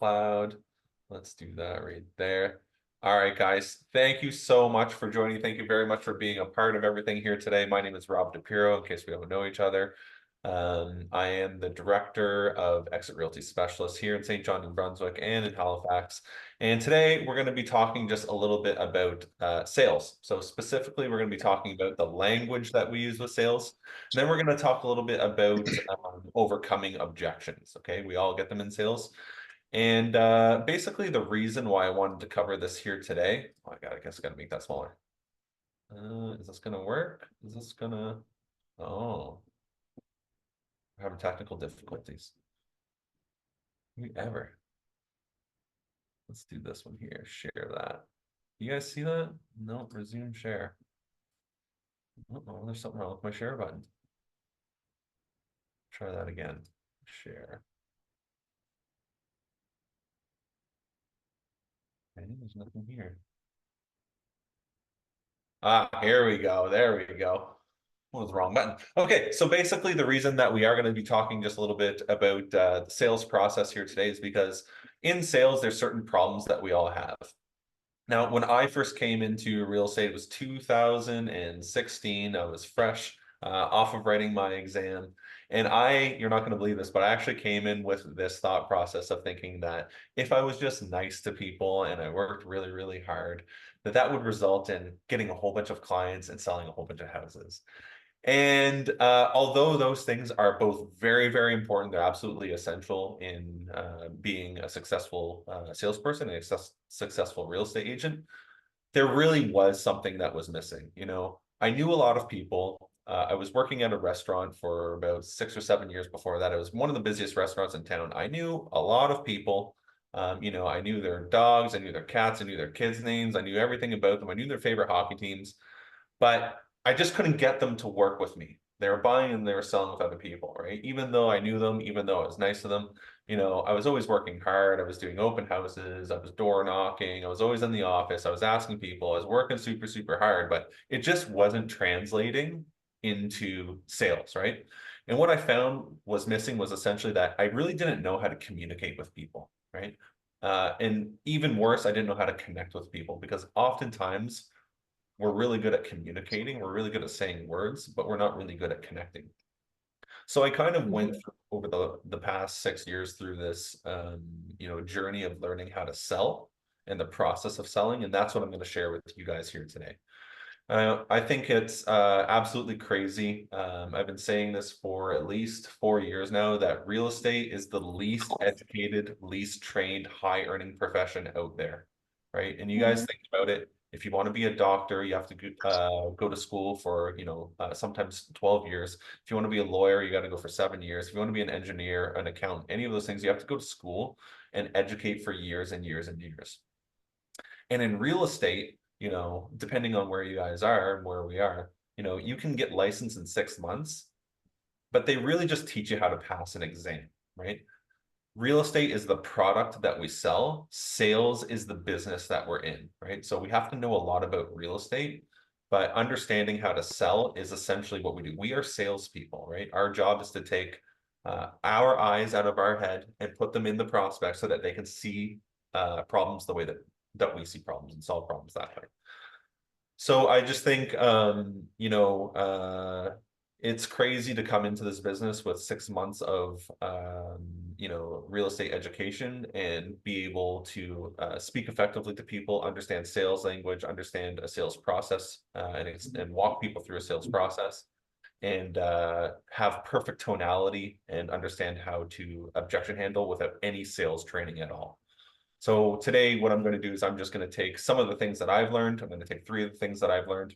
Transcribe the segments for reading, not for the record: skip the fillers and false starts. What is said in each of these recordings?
cloud. Let's do that right there. All right, guys, thank you so much for joining. Thank you very much for being a part of everything here today. My name is Rob Dipiero, in case we don't know each other. I am the Director of Exit Realty Specialist here in St. John, New Brunswick, and in Halifax. And today we're going to be talking just a little bit about sales. So specifically, we're going to be talking about the language that we use with sales. And then we're going to talk a little bit about overcoming objections. Okay, we all get them in sales. And basically the reason why I wanted to cover this here today, oh, I guess I gotta make that smaller. Is this gonna work? Is this gonna, oh, we're having technical difficulties. Ever. Let's do this one here, share that. You guys see that? No, resume share. Oh, there's something wrong with my share button. Try that again, share. Okay, there's nothing here. Ah, here we go. There we go. What was the wrong button? Okay, so basically the reason that we are going to be talking just a little bit about the sales process here today is because in sales, there's certain problems that we all have. Now, when I first came into real estate, it was 2016. I was fresh off of writing my exam. And you're not going to believe this, but I actually came in with this thought process of thinking that if I was just nice to people and I worked really, really hard, that would result in getting a whole bunch of clients and selling a whole bunch of houses. And although those things are both very, very important, they're absolutely essential in being a successful salesperson and a successful real estate agent, there really was something that was missing. You know, I knew a lot of people. I was working at a restaurant for about 6 or 7 years before that. It was one of the busiest restaurants in town. I knew a lot of people. You know, I knew their dogs, I knew their cats, I knew their kids' names, I knew everything about them. I knew their favorite hockey teams. But I just couldn't get them to work with me. They were buying and they were selling with other people, right? Even though I knew them, even though I was nice to them, you know, I was always working hard. I was doing open houses. I was door knocking. I was always in the office. I was asking people. I was working super, super hard, but it just wasn't translating into sales, right? And what I found was missing was essentially that I really didn't know how to communicate with people, right? And even worse, I didn't know how to connect with people because oftentimes we're really good at communicating, we're really good at saying words, but we're not really good at connecting. So I kind of went through, over the past 6 years through this you know, journey of learning how to sell and the process of selling, and that's what I'm going to share with you guys here today. I think it's absolutely crazy. I've been saying this for at least 4 years now, that real estate is the least educated, least trained, high earning profession out there, right? And you guys think about it. If you want to be a doctor, you have to go to school for, you know, sometimes 12 years. If you want to be a lawyer, you got to go for 7 years. If you want to be an engineer, an accountant, any of those things, you have to go to school and educate for years and years and years. And in real estate, you know, depending on where you guys are and where we are, you know, you can get licensed in 6 months, but they really just teach you how to pass an exam, right? Real estate is the product that we sell. Sales is the business that we're in, right? So we have to know a lot about real estate, but understanding how to sell is essentially what we do. We are salespeople, right? Our job is to take our eyes out of our head and put them in the prospect so that they can see problems the way that we see problems and solve problems that way. So I just think, you know, it's crazy to come into this business with 6 months of, you know, real estate education and be able to speak effectively to people, understand sales language, understand a sales process, and walk people through a sales process, and have perfect tonality and understand how to objection handle without any sales training at all. So today, what I'm going to do is I'm just going to take some of the things that I've learned. I'm going to take 3 of the things that I've learned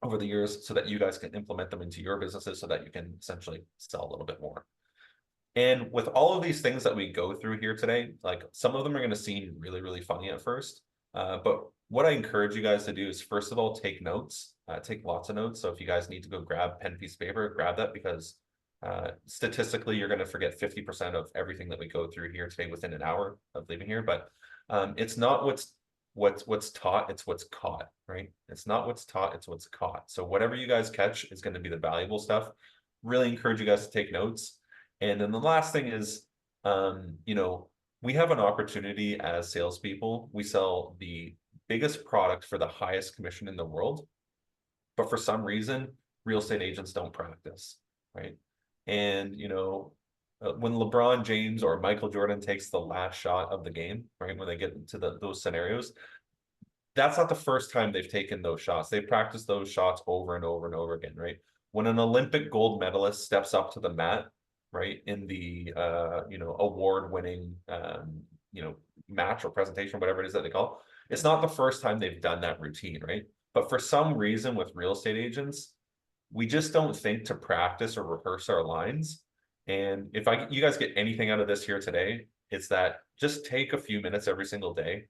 over the years so that you guys can implement them into your businesses so that you can essentially sell a little bit more. And with all of these things that we go through here today, like some of them are going to seem really, really funny at first. But what I encourage you guys to do is, first of all, take notes, take lots of notes. So if you guys need to go grab pen, piece of paper, grab that, because statistically, you're going to forget 50% of everything that we go through here today within an hour of leaving here. But it's not what's taught, it's what's caught, right? It's not what's taught, it's what's caught. So whatever you guys catch is going to be the valuable stuff. Really encourage you guys to take notes. And then the last thing is, you know, we have an opportunity as salespeople. We sell the biggest product for the highest commission in the world, but for some reason, real estate agents don't practice, right? And when LeBron James or Michael Jordan takes the last shot of the game, right, when they get into those scenarios, that's not the first time they've taken those shots. They've practiced those shots over and over and over again, right? When an Olympic gold medalist steps up to the mat, right, in the award-winning match or presentation, whatever it is that they call it, it's not the first time they've done that routine, right? But for some reason with real estate agents, we just don't think to practice or rehearse our lines. And if you guys get anything out of this here today, it's that just take a few minutes every single day,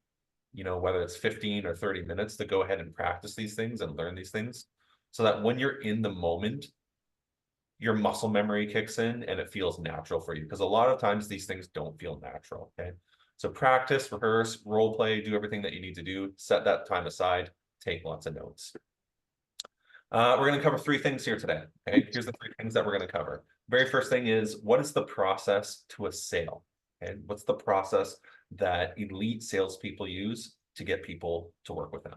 whether it's 15 or 30 minutes, to go ahead and practice these things and learn these things so that when you're in the moment, your muscle memory kicks in and it feels natural for you. Because a lot of times these things don't feel natural, okay? So practice, rehearse, role play, do everything that you need to do, set that time aside, take lots of notes. We're going to cover 3 things here today, okay? Here's the 3 things that we're going to cover. Very first thing is, what is the process to a sale? And what's the process that elite salespeople use to get people to work with them?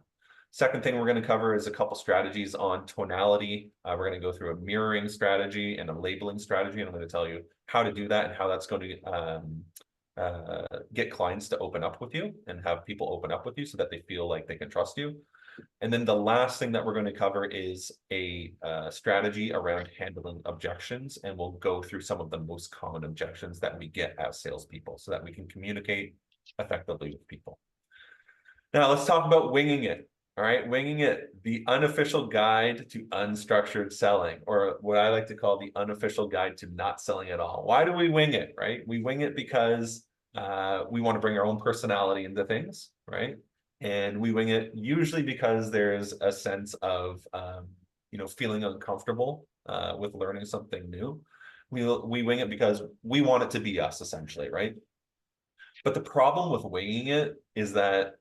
Second thing we're going to cover is a couple strategies on tonality. We're going to go through a mirroring strategy and a labeling strategy, and I'm going to tell you how to do that and how that's going to get clients to open up with you and have people open up with you so that they feel like they can trust you. And then the last thing that we're going to cover is a strategy around handling objections, and we'll go through some of the most common objections that we get as salespeople so that we can communicate effectively with people. Now, let's talk about winging it. All right, winging it, the unofficial guide to unstructured selling, or what I like to call the unofficial guide to not selling at all. Why do we wing it, right? We wing it because we want to bring our own personality into things, right? And we wing it usually because there's a sense of, feeling uncomfortable with learning something new. We wing it because we want it to be us, essentially, right? But the problem with winging it is that,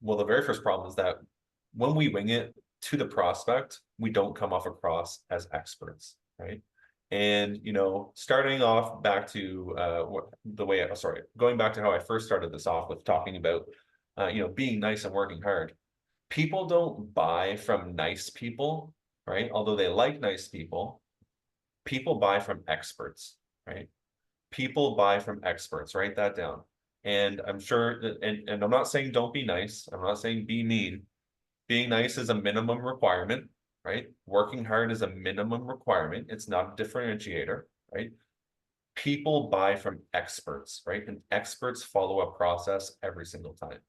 the very first problem is that when we wing it to the prospect, we don't come off across as experts, right? And, starting off back to going back to how I first started this off with talking about, being nice and working hard. People don't buy from nice people, right? Although they like nice people, people buy from experts, right? People buy from experts. Write that down. And I'm sure that, and I'm not saying don't be nice. I'm not saying be mean. Being nice is a minimum requirement, right? Working hard is a minimum requirement. It's not a differentiator, right? People buy from experts, right? And experts follow a process every single time.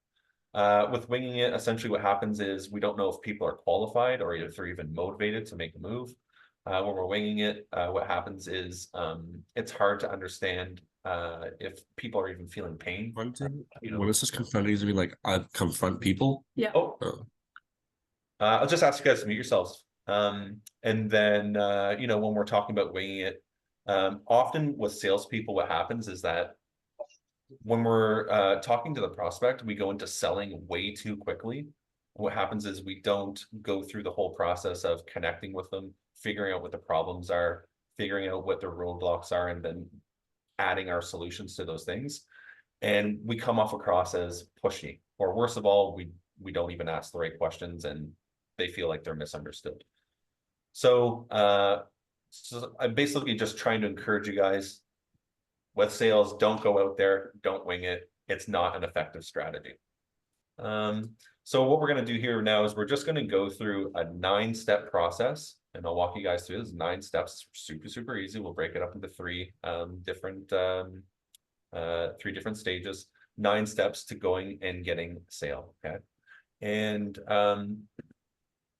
With winging it, essentially what happens is we don't know if people are qualified or if they're even motivated to make a move. When we're winging it, what happens is it's hard to understand if people are even feeling pain. What is this confronting? To be like, I confront people? Yeah. I'll just ask you guys to mute yourselves. And then, when we're talking about winging it, often with salespeople, what happens is that when we're talking to the prospect, we go into selling way too quickly. What happens is we don't go through the whole process of connecting with them, figuring out what the problems are, figuring out what their roadblocks are, and then adding our solutions to those things. And we come off across as pushy, or worse of all, we don't even ask the right questions and they feel like they're misunderstood. So I'm basically just trying to encourage you guys with sales, don't go out there, don't wing it. It's not an effective strategy. So what we're going to do here now is we're just going to go through a 9-step process, and I'll walk you guys through this. 9 steps, super, super easy. We'll break it up into 3 different stages, 9 steps to going and getting a sale. Okay. And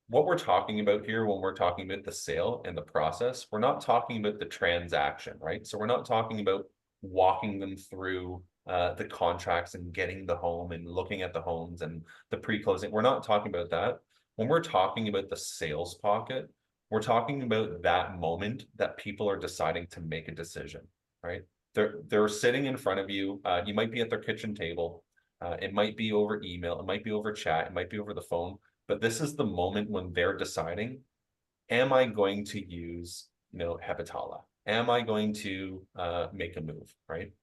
what we're talking about here when we're talking about the sale and the process, we're not talking about the transaction, right? So we're not talking about walking them through the contracts and getting the home and looking at the homes and the pre-closing. We're not talking about that. When we're talking about the sales pocket, we're talking about that moment that people are deciding to make a decision, right? They're sitting in front of you. You might be at their kitchen table. It might be over email. It might be over chat. It might be over the phone. But this is the moment when they're deciding, am I going to use, Hepatala? Am I going to make a move, right?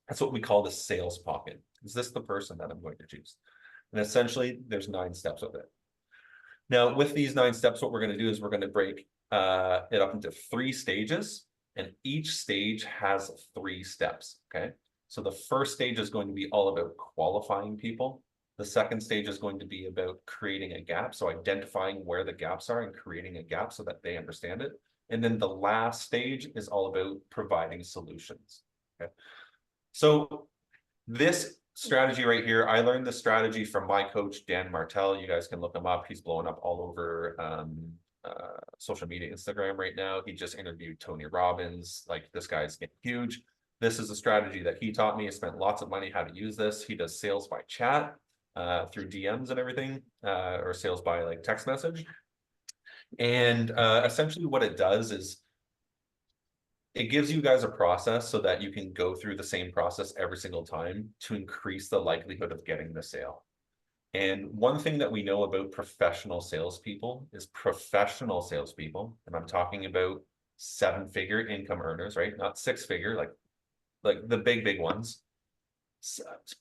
That's what we call the sales pocket. Is this the person that I'm going to choose? And essentially, there's 9 steps of it. Now, with these 9 steps, what we're going to do is we're going to break it up into 3 stages, and each stage has 3 steps. Okay. So the first stage is going to be all about qualifying people. The second stage is going to be about creating a gap. So identifying where the gaps are and creating a gap so that they understand it. And then the last stage is all about providing solutions. Okay. So this strategy right here, I learned this strategy from my coach, Dan Martell. You guys can look him up. He's blowing up all over social media, Instagram right now. He just interviewed Tony Robbins. Like, this guy's getting huge. This is a strategy that he taught me. I spent lots of money how to use this. He does sales by chat through DMs and everything, or sales by like text message. And essentially what it does is it gives you guys a process so that you can go through the same process every single time to increase the likelihood of getting the sale. And one thing that we know about professional salespeople is professional salespeople, and I'm talking about 7-figure income earners, right? Not 6-figure, like the big ones.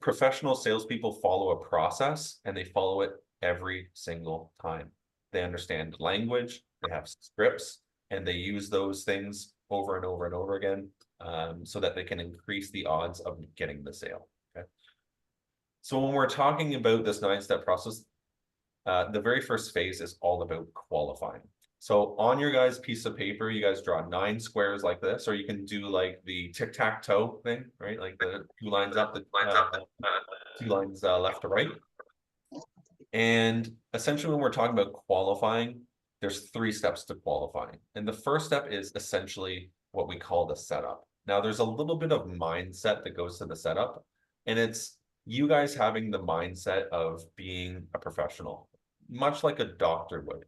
Professional salespeople follow a process, and they follow it every single time. They understand language, they have scripts, and they use those things over and over and over again, so that they can increase the odds of getting the sale. Okay. So when we're talking about this 9-step process, the very first phase is all about qualifying. So on your guys' piece of paper, you guys draw 9 squares like this, or you can do like the tic-tac-toe thing, right? Like the 2 lines up, the 2 lines left to right. And essentially when we're talking about qualifying, there's 3 steps to qualifying. And the first step is essentially what we call the setup. Now there's a little bit of mindset that goes to the setup, and it's you guys having the mindset of being a professional, much like a doctor would.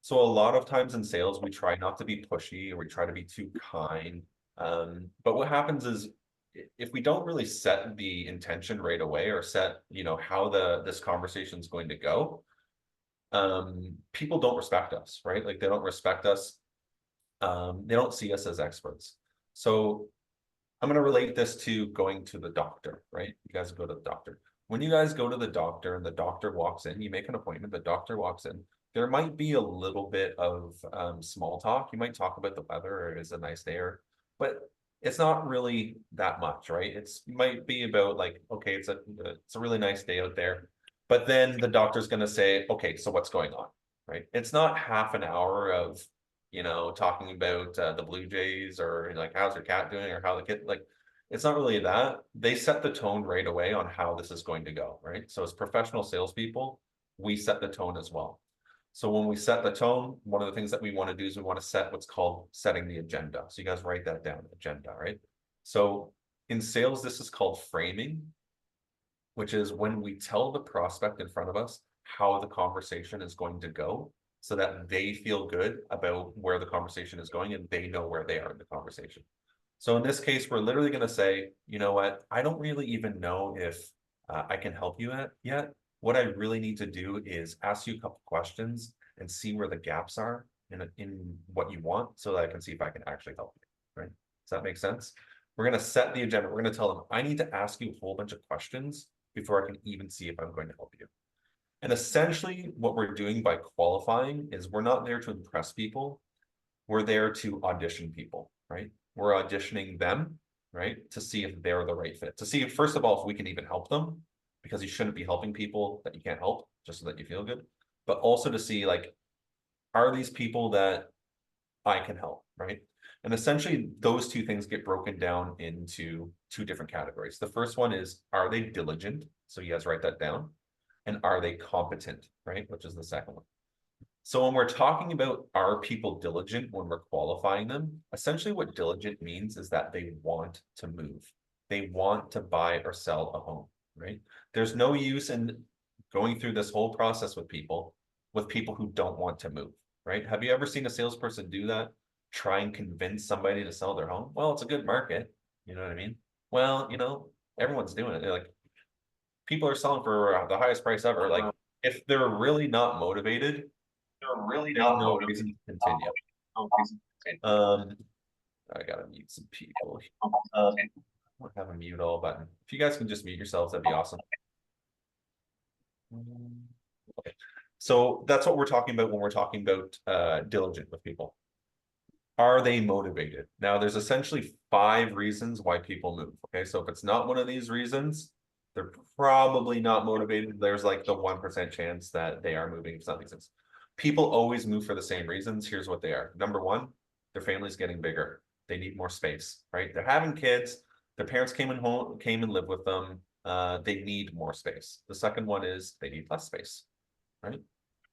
So a lot of times in sales, we try not to be pushy, or we try to be too kind. But what happens is if we don't really set the intention right away, or set, how this conversation is going to go, people don't respect us, right? Like, they don't respect us. They don't see us as experts. So I'm going to relate this to going to the doctor, right? You guys go to the doctor. When you guys go to the doctor and the doctor walks in, you make an appointment, the doctor walks in, there might be a little bit of small talk. You might talk about the weather, or it's a nice day, but it's not really that much, right? It might be about like, okay, it's a really nice day out there. But then the doctor's going to say, okay, so what's going on, right? It's not half an hour of, talking about the Blue Jays, or like, how's your cat doing, or how the kid, like, it's not really that. They set the tone right away on how this is going to go, right? So as professional salespeople, we set the tone as well. So when we set the tone, one of the things that we want to do is we want to set what's called setting the agenda. So you guys write that down, agenda, right? So in sales, this is called framing, which is when we tell the prospect in front of us how the conversation is going to go, so that they feel good about where the conversation is going and they know where they are in the conversation. So in this case, we're literally going to say, you know what, I don't really even know if I can help you yet. What I really need to do is ask you a couple questions and see where the gaps are in what you want, so that I can see if I can actually help you, right? Does that make sense? We're going to set the agenda. We're going to tell them, I need to ask you a whole bunch of questions before I can even see if I'm going to help you. And essentially what we're doing by qualifying is we're not there to impress people. We're there to audition people, right? We're auditioning them, right? To see if they're the right fit. To see if, first of all, if we can even help them, because you shouldn't be helping people that you can't help just so that you feel good. But also to see, like, are these people that I can help, right? And essentially those 2 things get broken down into 2 different categories. The first one is, are they diligent? So you guys write that down. And are they competent, right? Which is the second one. So when we're talking about, are people diligent when we're qualifying them, essentially what diligent means is that they want to move. They want to buy or sell a home, right? There's no use in going through this whole process with people who don't want to move, right? Have you ever seen a salesperson do that? Try and convince somebody to sell their home? Well, it's a good market. You know what I mean? Well, everyone's doing it. They're like, people are selling for the highest price ever. Like, if they're really not motivated, there's no reason to continue. I gotta mute some people. don't have a mute all button. If you guys can just mute yourselves, that'd be awesome. Okay. So that's what we're talking about when we're talking about diligent with people. Are they motivated? Now, there's essentially 5 reasons why people move. Okay, so if it's not one of these reasons, they're probably not motivated. There's like the 1% chance that they are moving for something. People always move for the same reasons. Here's what they are. Number one, their family's getting bigger. They need more space, right? They're having kids. Their parents came and lived with them. They need more space. The second one is they need less space, right?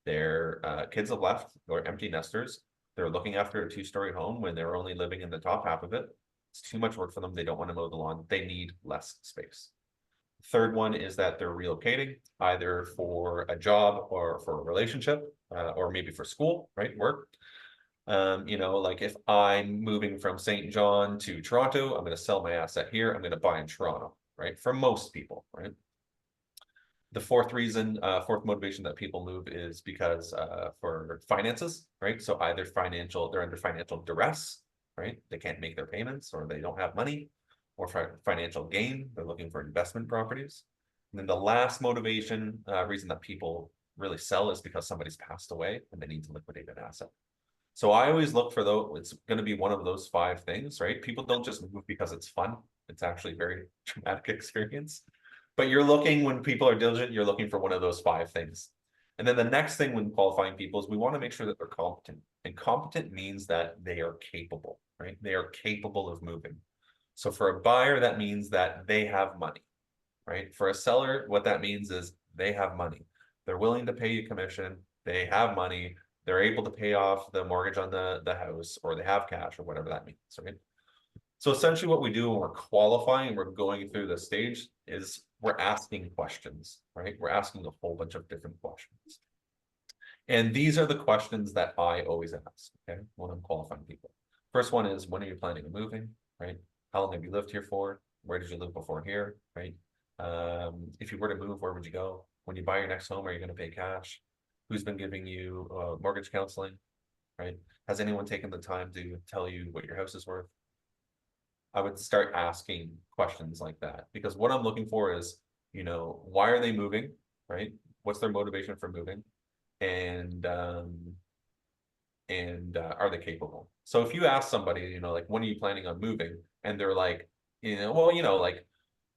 Their kids have left, or empty nesters. They're looking after a 2-story home when they're only living in the top half of it. It's too much work for them. They don't want to mow the lawn. They need less space. Third one is that they're relocating either for a job or for a relationship, or maybe for school, right? Work. You know, like if I'm moving from St. John to Toronto, I'm going to sell my asset here. I'm going to buy in Toronto, right? For most people, right? The fourth reason, fourth motivation that people move is because for finances, right? So either they're under financial duress, right? They can't make their payments or they don't have money, or for financial gain, they're looking for investment properties. And then the last motivation, reason that people really sell is because somebody's passed away and they need to liquidate an asset. So I always look for those, it's going to be one of those 5 things, right? People don't just move because it's fun. It's actually a very traumatic experience. But you're looking, when people are diligent, you're looking for one of those 5 things. And then the next thing when qualifying people is we want to make sure that they're competent. And competent means that they are capable, right? They are capable of moving. So for a buyer, that means that they have money, right? For a seller, what that means is they have money. They're willing to pay you commission. They have money. They're able to pay off the mortgage on the house, or they have cash, or whatever that means, right? So essentially what we do when we're qualifying, we're going through the stage, is we're asking questions, right? We're asking a whole bunch of different questions. And these are the questions that I always ask, okay, when I'm qualifying people. First one is, when are you planning on moving, right? How long have you lived here for? Where did you live before here, right? If you were to move, where would you go? When you buy your next home, are you going to pay cash? Who's been giving you mortgage counseling, right? Has anyone taken the time to tell you what your house is worth? I would start asking questions like that, because what I'm looking for is, you know, why are they moving, right? What's their motivation for moving? And are they capable? So if you ask somebody, you know, like, when are you planning on moving? And they're like, you know, well, you know, like,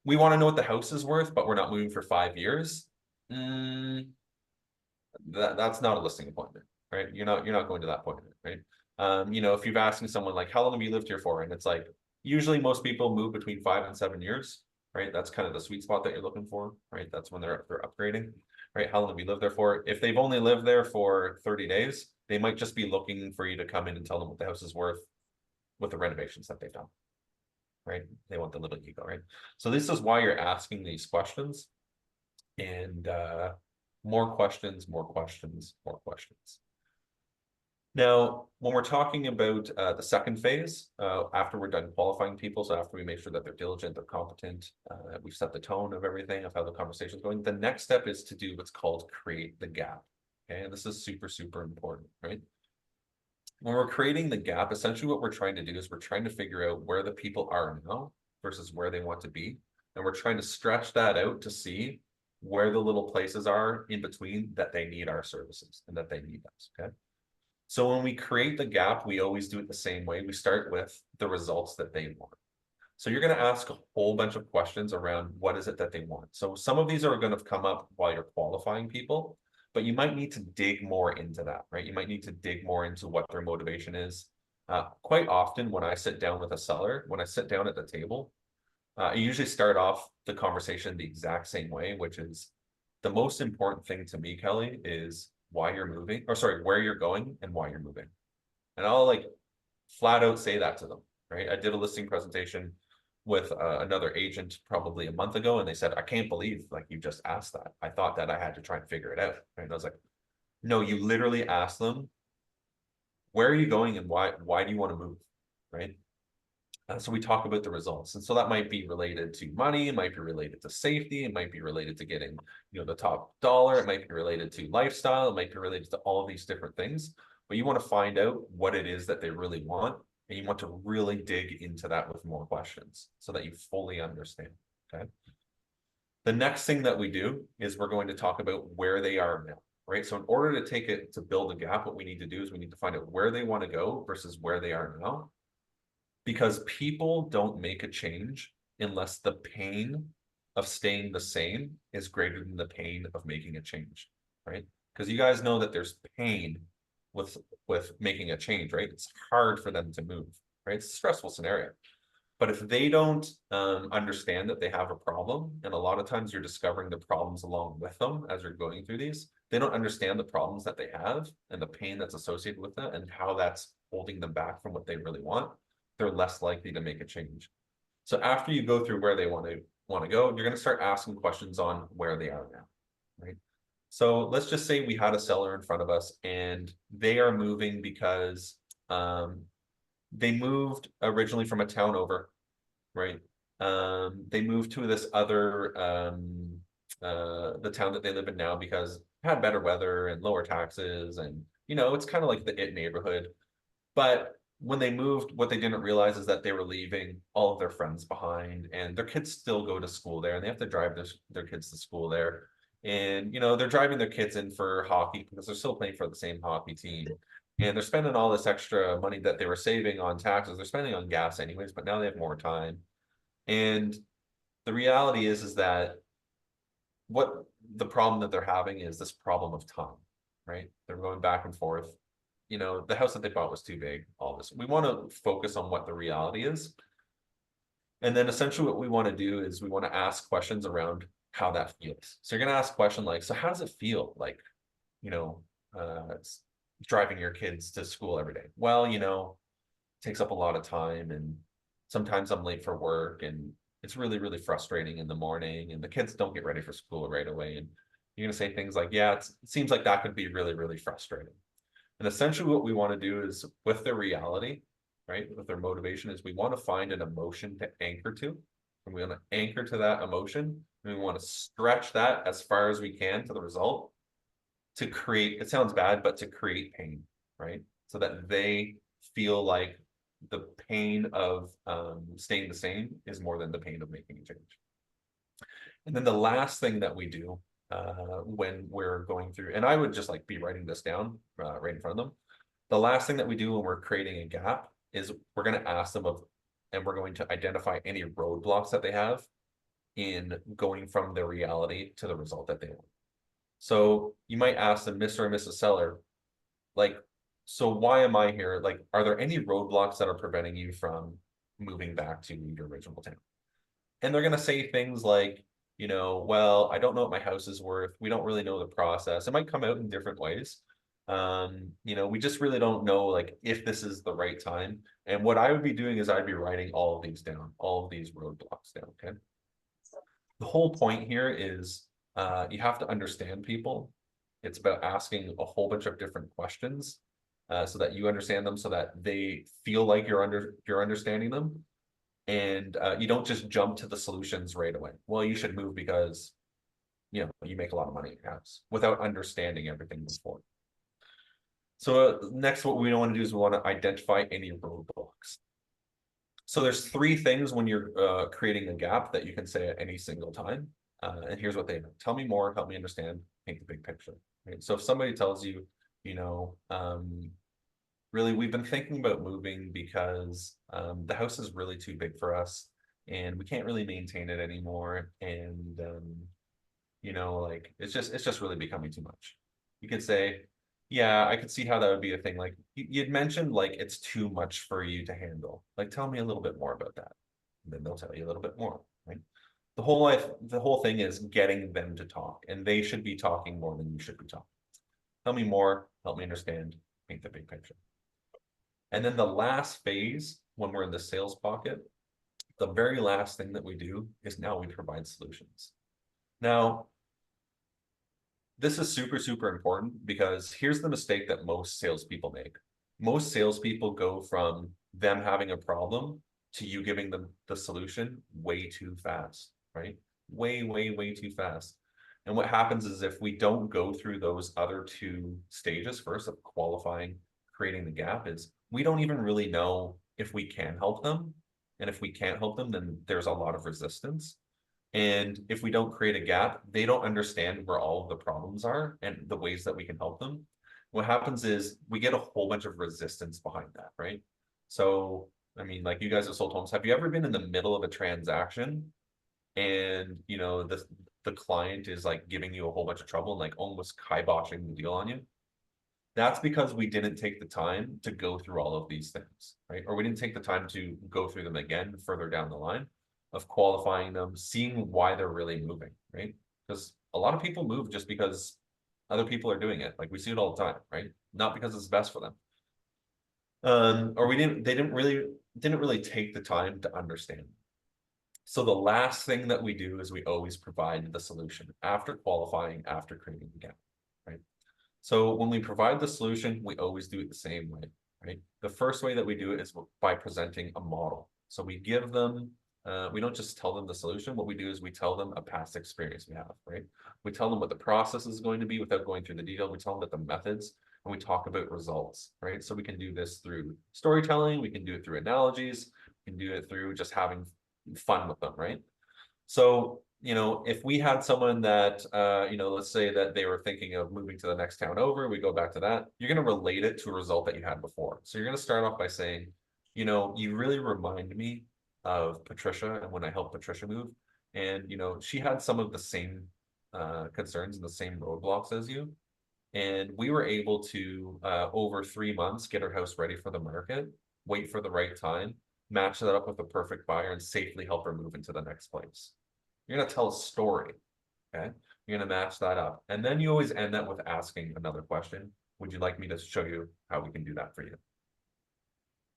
we want to know what the house is worth, but we're not moving for 5 years. That's not a listing appointment, right? You're not going to that appointment, right? You know, if you're asking someone like, how long have you lived here for? And it's like, usually most people move between 5 and 7 years, right? That's kind of the sweet spot that you're looking for, right? That's when they're upgrading, right? How long have you lived there for? If they've only lived there for 30 days, they might just be looking for you to come in and tell them what the house is worth with the renovations that they've done, right? They want the little ego, right? So this is why you're asking these questions, and more questions, more questions, more questions. Now, when we're talking about the second phase, after we're done qualifying people, so after we make sure that they're diligent, they're competent, we've set the tone of everything, of how the conversation is going, the next step is to do what's called create the gap. Okay, and this is super, super important, right? When we're creating the gap, essentially what we're trying to do is we're trying to figure out where the people are now versus where they want to be. And we're trying to stretch that out to see where the little places are in between that they need our services and that they need us, okay? So when we create the gap, we always do it the same way. We start with the results that they want. So you're going to ask a whole bunch of questions around what is it that they want. So some of these are going to come up while you're qualifying people, but you might need to dig more into that, right? You might need to dig more into what their motivation is. Quite often when I sit down with a seller, when I sit down at the table, I usually start off the conversation the exact same way, which is the most important thing to me, Kelly, is why you're moving, or sorry, where you're going and why you're moving. And I'll like flat out say that to them, right? I did a listing presentation with another agent probably a month ago, and they said, I can't believe like you just asked that. I thought that I had to try and figure it out. Right? And I was like, no, you literally asked them, where are you going and why do you want to move, right? So we talk about the results. And so that might be related to money, it might be related to safety, it might be related to getting, you know, the top dollar, it might be related to lifestyle, it might be related to all of these different things. But you want to find out what it is that they really want And you want to really dig into that with more questions so that you fully understand. Okay. The next thing that we do is we're going to talk about where they are now, right? So in order to take it to build a gap, what we need to do is we need to find out where they want to go versus where they are now. Because people don't make a change unless the pain of staying the same is greater than the pain of making a change, right? Because you guys know that there's pain with making a change, right? It's hard for them to move, right? It's a stressful scenario. But if they don't understand that they have a problem, and a lot of times you're discovering the problems along with them as you're going through these, they don't understand the problems that they have and the pain that's associated with that and how that's holding them back from what they really want, they're less likely to make a change. So after you go through where they want to go, you're going to start asking questions on where they are now, right? So let's just say we had a seller in front of us and they are moving because they moved originally from a town over, right? They moved to this other the town that they live in now because it had better weather and lower taxes, and it's kind of like the it neighborhood. But when they moved, what they didn't realize is that they were leaving all of their friends behind, and their kids still go to school there, and they have to drive their kids to school there. And they're driving their kids in for hockey because they're still playing for the same hockey team. And they're spending all this extra money that they were saving on taxes. They're spending on gas anyways, but now they have more time. And the reality is that what the problem that they're having is this problem of time, right? They're going back and forth. The house that they bought was too big, all this. We want to focus on what the reality is. And then essentially what we want to do is we want to ask questions around how that feels. So you're going to ask a question like, so how does it feel like, it's driving your kids to school every day? Well, it takes up a lot of time, and sometimes I'm late for work, and it's really, really frustrating in the morning, and the kids don't get ready for school right away. And you're going to say things like, yeah, it seems like that could be really, really frustrating. And essentially what we want to do is with their reality, right, with their motivation, is we want to find an emotion to anchor to. And we want to anchor to that emotion. And we want to stretch that as far as we can to the result to create, it sounds bad, but to create pain, right? So that they feel like the pain of staying the same is more than the pain of making a change. And then the last thing that we do when we're going through, and I would just like be writing this down right in front of them. The last thing that we do when we're creating a gap is we're going to ask them and we're going to identify any roadblocks that they have in going from their reality to the result that they want. So you might ask them, Mr. and Mrs. Seller, like, so why am I here? Like, are there any roadblocks that are preventing you from moving back to your original town? And they're going to say things like, well, I don't know what my house is worth. We don't really know the process. It might come out in different ways. We just really don't know, like, if this is the right time. And what I would be doing is I'd be writing all of these down, all of these roadblocks down. Okay. The whole point here is you have to understand people. It's about asking a whole bunch of different questions so that you understand them, so that they feel like you're understanding them. And you don't just jump to the solutions right away. Well, you should move because you make a lot of money in your house without understanding everything before. So next, what we want to do is we want to identify any roadblocks. So there's 3 things when you're creating a gap that you can say at any single time. And here's what they know. Tell me more, help me understand, paint the big picture. Right? So if somebody tells you, really, we've been thinking about moving because the house is really too big for us and we can't really maintain it anymore. And, like, it's just really becoming too much. You could say, yeah, I could see how that would be a thing. Like you'd mentioned, like, it's too much for you to handle. Like, tell me a little bit more about that. And then they'll tell you a little bit more, right? The whole thing is getting them to talk, and they should be talking more than you should be talking. Tell me more, help me understand, paint the big picture. And then the last phase, when we're in the sales pocket, the very last thing that we do is now we provide solutions. Now, this is super, super important because here's the mistake that most salespeople make. Most salespeople go from them having a problem to you giving them the solution way too fast, right? Way, way, way too fast. And what happens is if we don't go through those other 2 stages first of qualifying, creating the gap, is we don't even really know if we can help them. And if we can't help them, then there's a lot of resistance. And if we don't create a gap, they don't understand where all of the problems are and the ways that we can help them. What happens is we get a whole bunch of resistance behind that, right? So, I mean, like you guys have sold homes. Have you ever been in the middle of a transaction and, you know, the client is like giving you a whole bunch of trouble and like almost kiboshing the deal on you? That's because we didn't take the time to go through all of these things, right? Or we didn't take the time to go through them again further down the line of qualifying them, seeing why they're really moving, right? Because a lot of people move just because other people are doing it. Like we see it all the time, right? Not because it's best for them. Or they didn't really take the time to understand. So the last thing that we do is we always provide the solution after qualifying, after creating the gap, right? So when we provide the solution, we always do it the same way, right? The first way that we do it is by presenting a model. So we give them, we don't just tell them the solution. What we do is we tell them a past experience we have, right? We tell them what the process is going to be without going through the detail. We tell them about the methods and we talk about results, right? So we can do this through storytelling. We can do it through analogies. We can do it through just having fun with them, right? So, you know, if we had someone that, you know, let's say that they were thinking of moving to the next town over, we go back to that, you're going to relate it to a result that you had before. So you're going to start off by saying, you know, you really remind me of Patricia and when I helped Patricia move. And, you know, she had some of the same concerns and the same roadblocks as you. And we were able to, over 3 months, get her house ready for the market, wait for the right time, match that up with the perfect buyer, and safely help her move into the next place. You're going to tell a story, okay? You're going to match that up. And then you always end that with asking another question. Would you like me to show you how we can do that for you?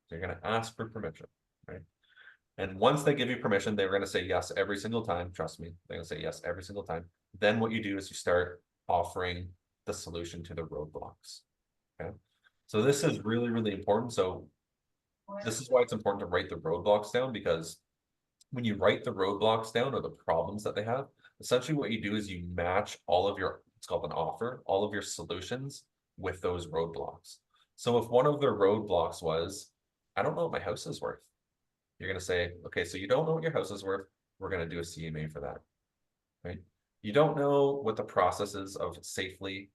So you're going to ask for permission, right? And once they give you permission, they're going to say yes every single time. Trust me, they're going to say yes every single time. Then what you do is you start offering the solution to the roadblocks, okay? So this is really, really important. So this is why it's important to write the roadblocks down, because when you write the roadblocks down or the problems that they have, essentially what you do is you match all of your, it's called an offer, all of your solutions with those roadblocks. So if one of their roadblocks was, I don't know what my house is worth, you're going to say, okay, so you don't know what your house is worth. We're going to do a CMA for that, right? You don't know what the process is of safely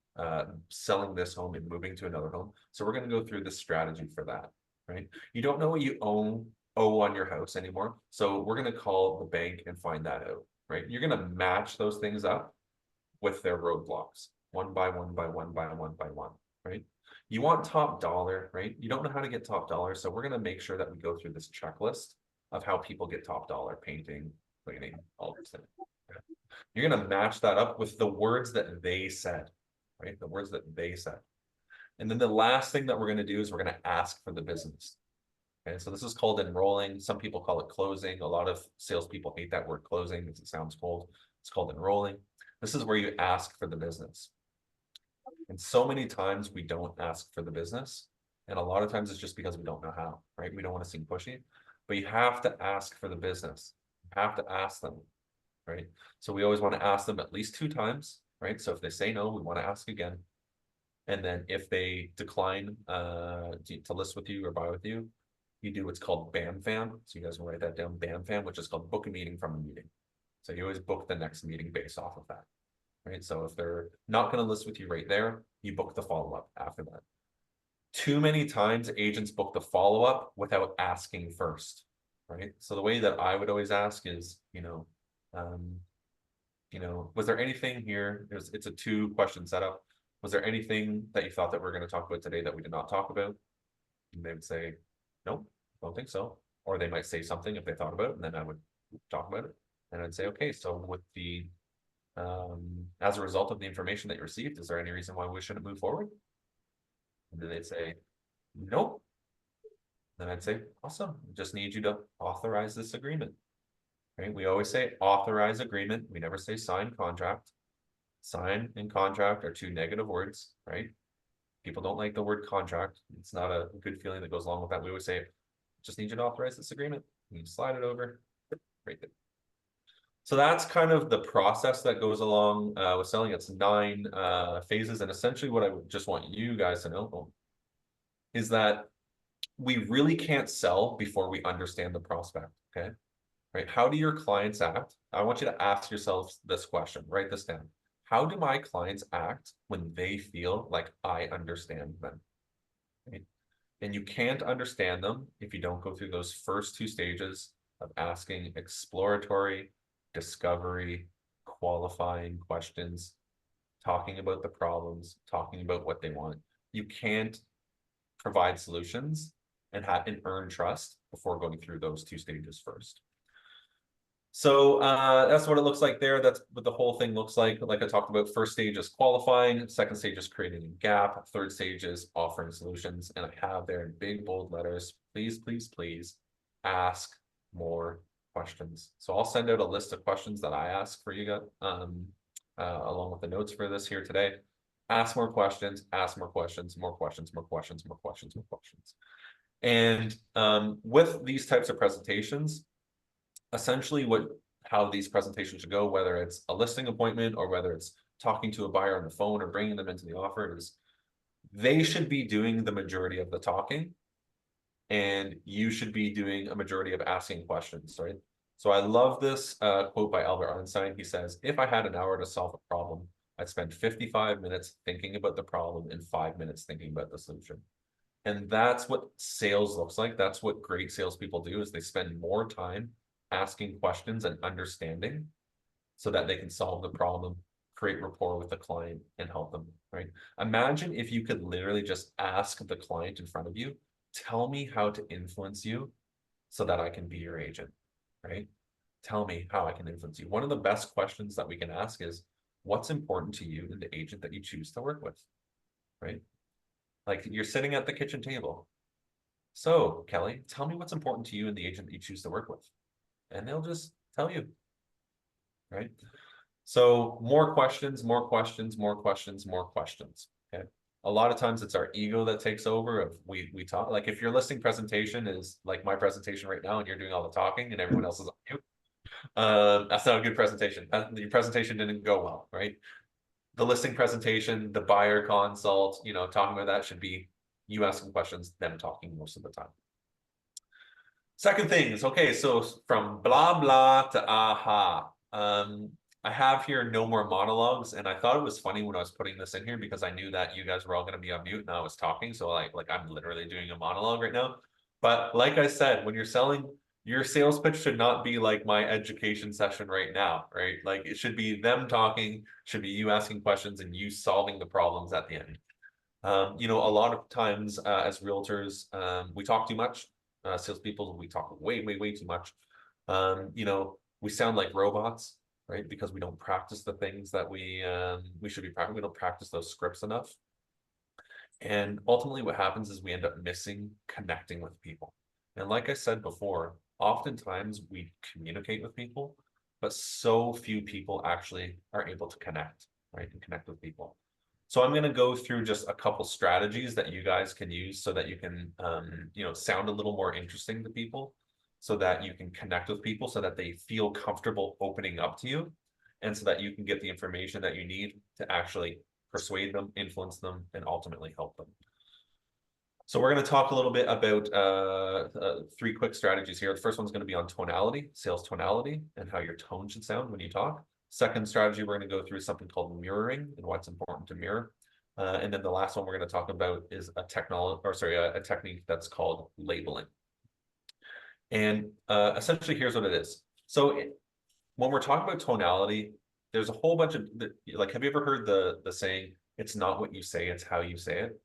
selling this home and moving to another home. So we're going to go through this strategy for that, right? You don't know what you owe on your house anymore. So we're going to call the bank and find that out, right? You're going to match those things up with their roadblocks, one by one by one by one by one, right? You want top dollar, right? You don't know how to get top dollar. So we're going to make sure that we go through this checklist of how people get top dollar: painting, cleaning, all these things. Okay? You're going to match that up with the words that they said, right? The words that they said. And then the last thing that we're going to do is we're going to ask for the business. Okay, so this is called enrolling. Some people call it closing. A lot of salespeople hate that word closing because it sounds cold. It's called enrolling. This is where you ask for the business. And so many times we don't ask for the business. And a lot of times it's just because we don't know how, right? We don't want to seem pushy, but you have to ask for the business. You have to ask them, right? So we always want to ask them at least 2 times, right? So if they say no, we want to ask again. And then if they decline to list with you or buy with you, you do what's called BAM FAM. So you guys can write that down, BAM FAM, which is called book a meeting from a meeting. So you always book the next meeting based off of that, right? So if they're not going to list with you right there, you book the follow-up after that. Too many times agents book the follow-up without asking first, right? So the way that I would always ask is, was there anything here? It's a 2-question setup. Was there anything that you thought that we're going to talk about today that we did not talk about? And they would say, nope, don't think so. Or they might say something if they thought about it, and then I would talk about it. And I'd say, okay, so with the, as a result of the information that you received, is there any reason why we shouldn't move forward? And then they'd say, nope. Then I'd say, awesome, just need you to authorize this agreement. Right? We always say authorize agreement. We never say sign contract. Sign and contract are 2 negative words, right? People don't like the word contract. It's not a good feeling that goes along with that. We always say, just need you to authorize this agreement. You slide it over, right there. So that's kind of the process that goes along with selling. It's 9 phases. And essentially what I would just want you guys to know is that we really can't sell before we understand the prospect, okay? Right? How do your clients act? I want you to ask yourself this question, write this down. How do my clients act when they feel like I understand them? Right? And you can't understand them if you don't go through those first two stages of asking exploratory, discovery, qualifying questions, talking about the problems, talking about what they want. You can't provide solutions and earn trust before going through those two stages first. So that's what it looks like there. That's what the whole thing looks like. Like I talked about, first stage is qualifying, second stage is creating a gap, third stage is offering solutions. And I have there in big bold letters, please, please, please ask more questions. So I'll send out a list of questions that I ask for you guys, along with the notes for this here today. Ask more questions, ask more questions, more questions, more questions, more questions, more questions. And with these types of presentations, essentially how these presentations should go, whether it's a listing appointment or whether it's talking to a buyer on the phone or bringing them into the offer, is they should be doing the majority of the talking and you should be doing a majority of asking questions, right? So I love this quote by Albert Einstein. He says, if I had an hour to solve a problem, I'd spend 55 minutes thinking about the problem and 5 minutes thinking about the solution. And that's what sales looks like. That's what great salespeople do, is they spend more time asking questions and understanding so that they can solve the problem, create rapport with the client and help them, right? Imagine if you could literally just ask the client in front of you, tell me how to influence you so that I can be your agent, right? Tell me how I can influence you. One of the best questions that we can ask is, what's important to you in the agent that you choose to work with, right? Like, you're sitting at the kitchen table. So, Kelly, tell me what's important to you in the agent that you choose to work with. And they'll just tell you, right? So more questions, more questions, more questions, more questions, okay? A lot of times it's our ego that takes over. If we talk, like if your listing presentation is like my presentation right now and you're doing all the talking and everyone else is on mute, that's not a good presentation. Your presentation didn't go well, right? The listing presentation, the buyer consult, talking about that should be you asking questions, them talking most of the time. Second thing is, okay, so from blah, blah to aha. I have here no more monologues, and I thought it was funny when I was putting this in here because I knew that you guys were all going to be on mute and I was talking. So like I'm literally doing a monologue right now. But like I said, when you're selling, your sales pitch should not be like my education session right now, right? Like it should be them talking, should be you asking questions and you solving the problems at the end. A lot of times as realtors, we talk too much. Salespeople, we talk way, way, way too much. We sound like robots, right? Because we don't practice the things that we should be practicing. We don't practice those scripts enough. And ultimately what happens is we end up missing connecting with people. And like I said before, oftentimes we communicate with people, but so few people actually are able to connect, right? And connect with people. So I'm going to go through just a couple strategies that you guys can use so that you can, sound a little more interesting to people, so that you can connect with people, so that they feel comfortable opening up to you, and so that you can get the information that you need to actually persuade them, influence them, and ultimately help them. So we're going to talk a little bit about three quick strategies here. The first one's going to be on tonality, sales tonality, and how your tone should sound when you talk. Second strategy we're going to go through is something called mirroring and why it's important to mirror. And then the last one we're going to talk about is a technique that's called labeling. And essentially, here's what it is. So when we're talking about tonality, there's a whole bunch of, like, have you ever heard the saying, it's not what you say, it's how you say it,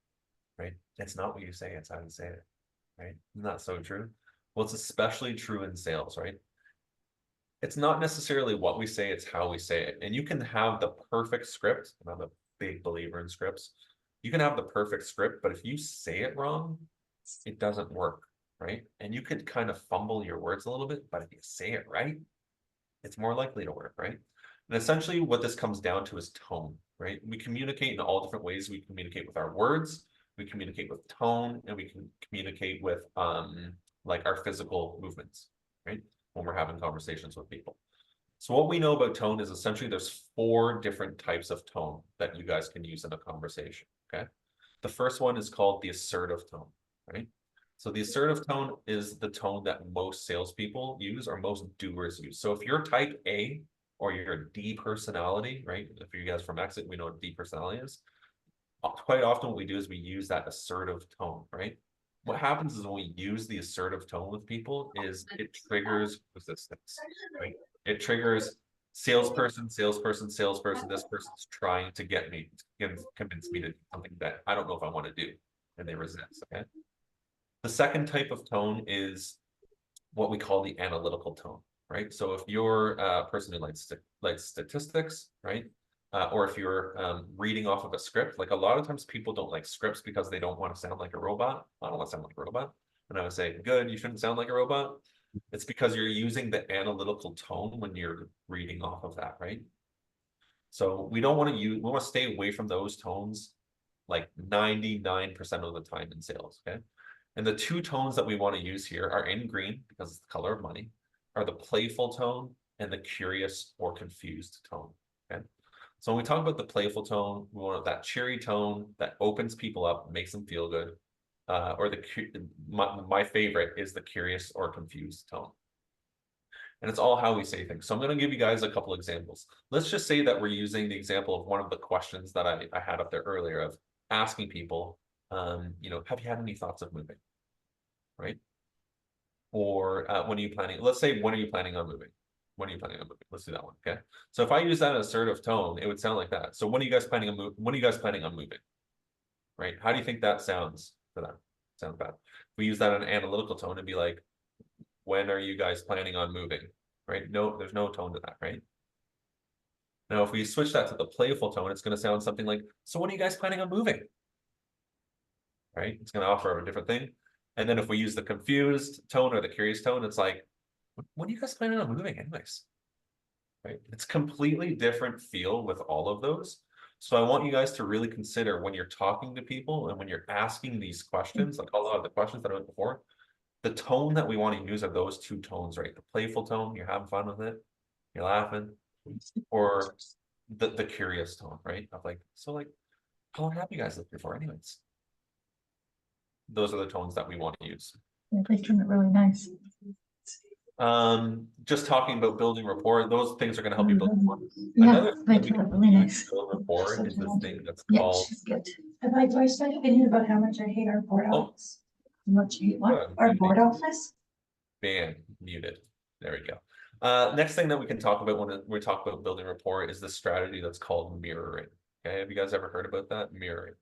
right? It's not what you say, it's how you say it, right? Isn't that so true? Well, it's especially true in sales, right? It's not necessarily what we say, it's how we say it. And you can have the perfect script, and I'm a big believer in scripts. You can have the perfect script, but if you say it wrong, it doesn't work, right? And you could kind of fumble your words a little bit, but if you say it right, it's more likely to work, right? And essentially what this comes down to is tone, right? We communicate in all different ways. We communicate with our words, we communicate with tone, and we can communicate with like our physical movements, right? When we're having conversations with people. So what we know about tone is essentially there's 4 different types of tone that you guys can use in a conversation, okay? The first one is called the assertive tone, right? So the assertive tone is the tone that most salespeople use or most doers use. So if you're type A or you're a D personality, right? If you guys from Exit, we know what D personality is. Quite often what we do is we use that assertive tone, right? What happens is when we use the assertive tone with people is it triggers resistance, right? It triggers salesperson, salesperson, salesperson. This person's trying to get me, convince me to do something that I don't know if I want to do, and they resist, okay? The second type of tone is what we call the analytical tone, right? So if you're a person who likes statistics, right? Or if you're reading off of a script, like a lot of times people don't like scripts because they don't want to sound like a robot. I don't want to sound like a robot. And I would say, good, you shouldn't sound like a robot. It's because you're using the analytical tone when you're reading off of that, right? So we don't want to use, we want to stay away from those tones like 99% of the time in sales, okay? And the two tones that we want to use here are in green because it's the color of money, are the playful tone and the curious or confused tone, okay? So when we talk about the playful tone, we want that cheery tone that opens people up, makes them feel good. Or my favorite is the curious or confused tone. And it's all how we say things. So I'm going to give you guys a couple examples. Let's just say that we're using the example of one of the questions that I had up there earlier of asking people, you know, have you had any thoughts of moving, right? Or when are you planning? Let's say, when are you planning on moving? When are you planning on moving? Let's do that one, okay? So if I use that assertive tone, it would sound like that. So when are you guys planning on moving? When are you guys planning on moving? Right? How do you think that sounds for them? Sounds bad. We use that in an analytical tone and be like, when are you guys planning on moving? Right? No, there's no tone to that, right? Now, if we switch that to the playful tone, it's going to sound something like, so when are you guys planning on moving? Right? It's going to offer a different thing. And then if we use the confused tone or the curious tone, it's like, when are you guys planning on moving anyways? Right? It's completely different feel with all of those. So I want you guys to really consider when you're talking to people and when you're asking these questions, like a lot of the questions that I went before, the tone that we want to use are those two tones, right? The playful tone, you're having fun with it, you're laughing, or the curious tone, right? Of like, so like, how long have you guys lived here for anyways? Those are the tones that we want to use. Yeah, they turned it really nice. Just talking about building rapport, those things are going to help you build rapport. Yeah, Another thing they that we turned it can really use nice. to build rapport is this thing that's Yeah, called, she's good. Have I voiced my opinion about how much I hate our board Oh. office? What you want? Good. Our board office? ban muted. There we go. Next thing that we can talk about when we talk about building rapport is the strategy that's called mirroring. Okay, have you guys ever heard about that? Mirroring.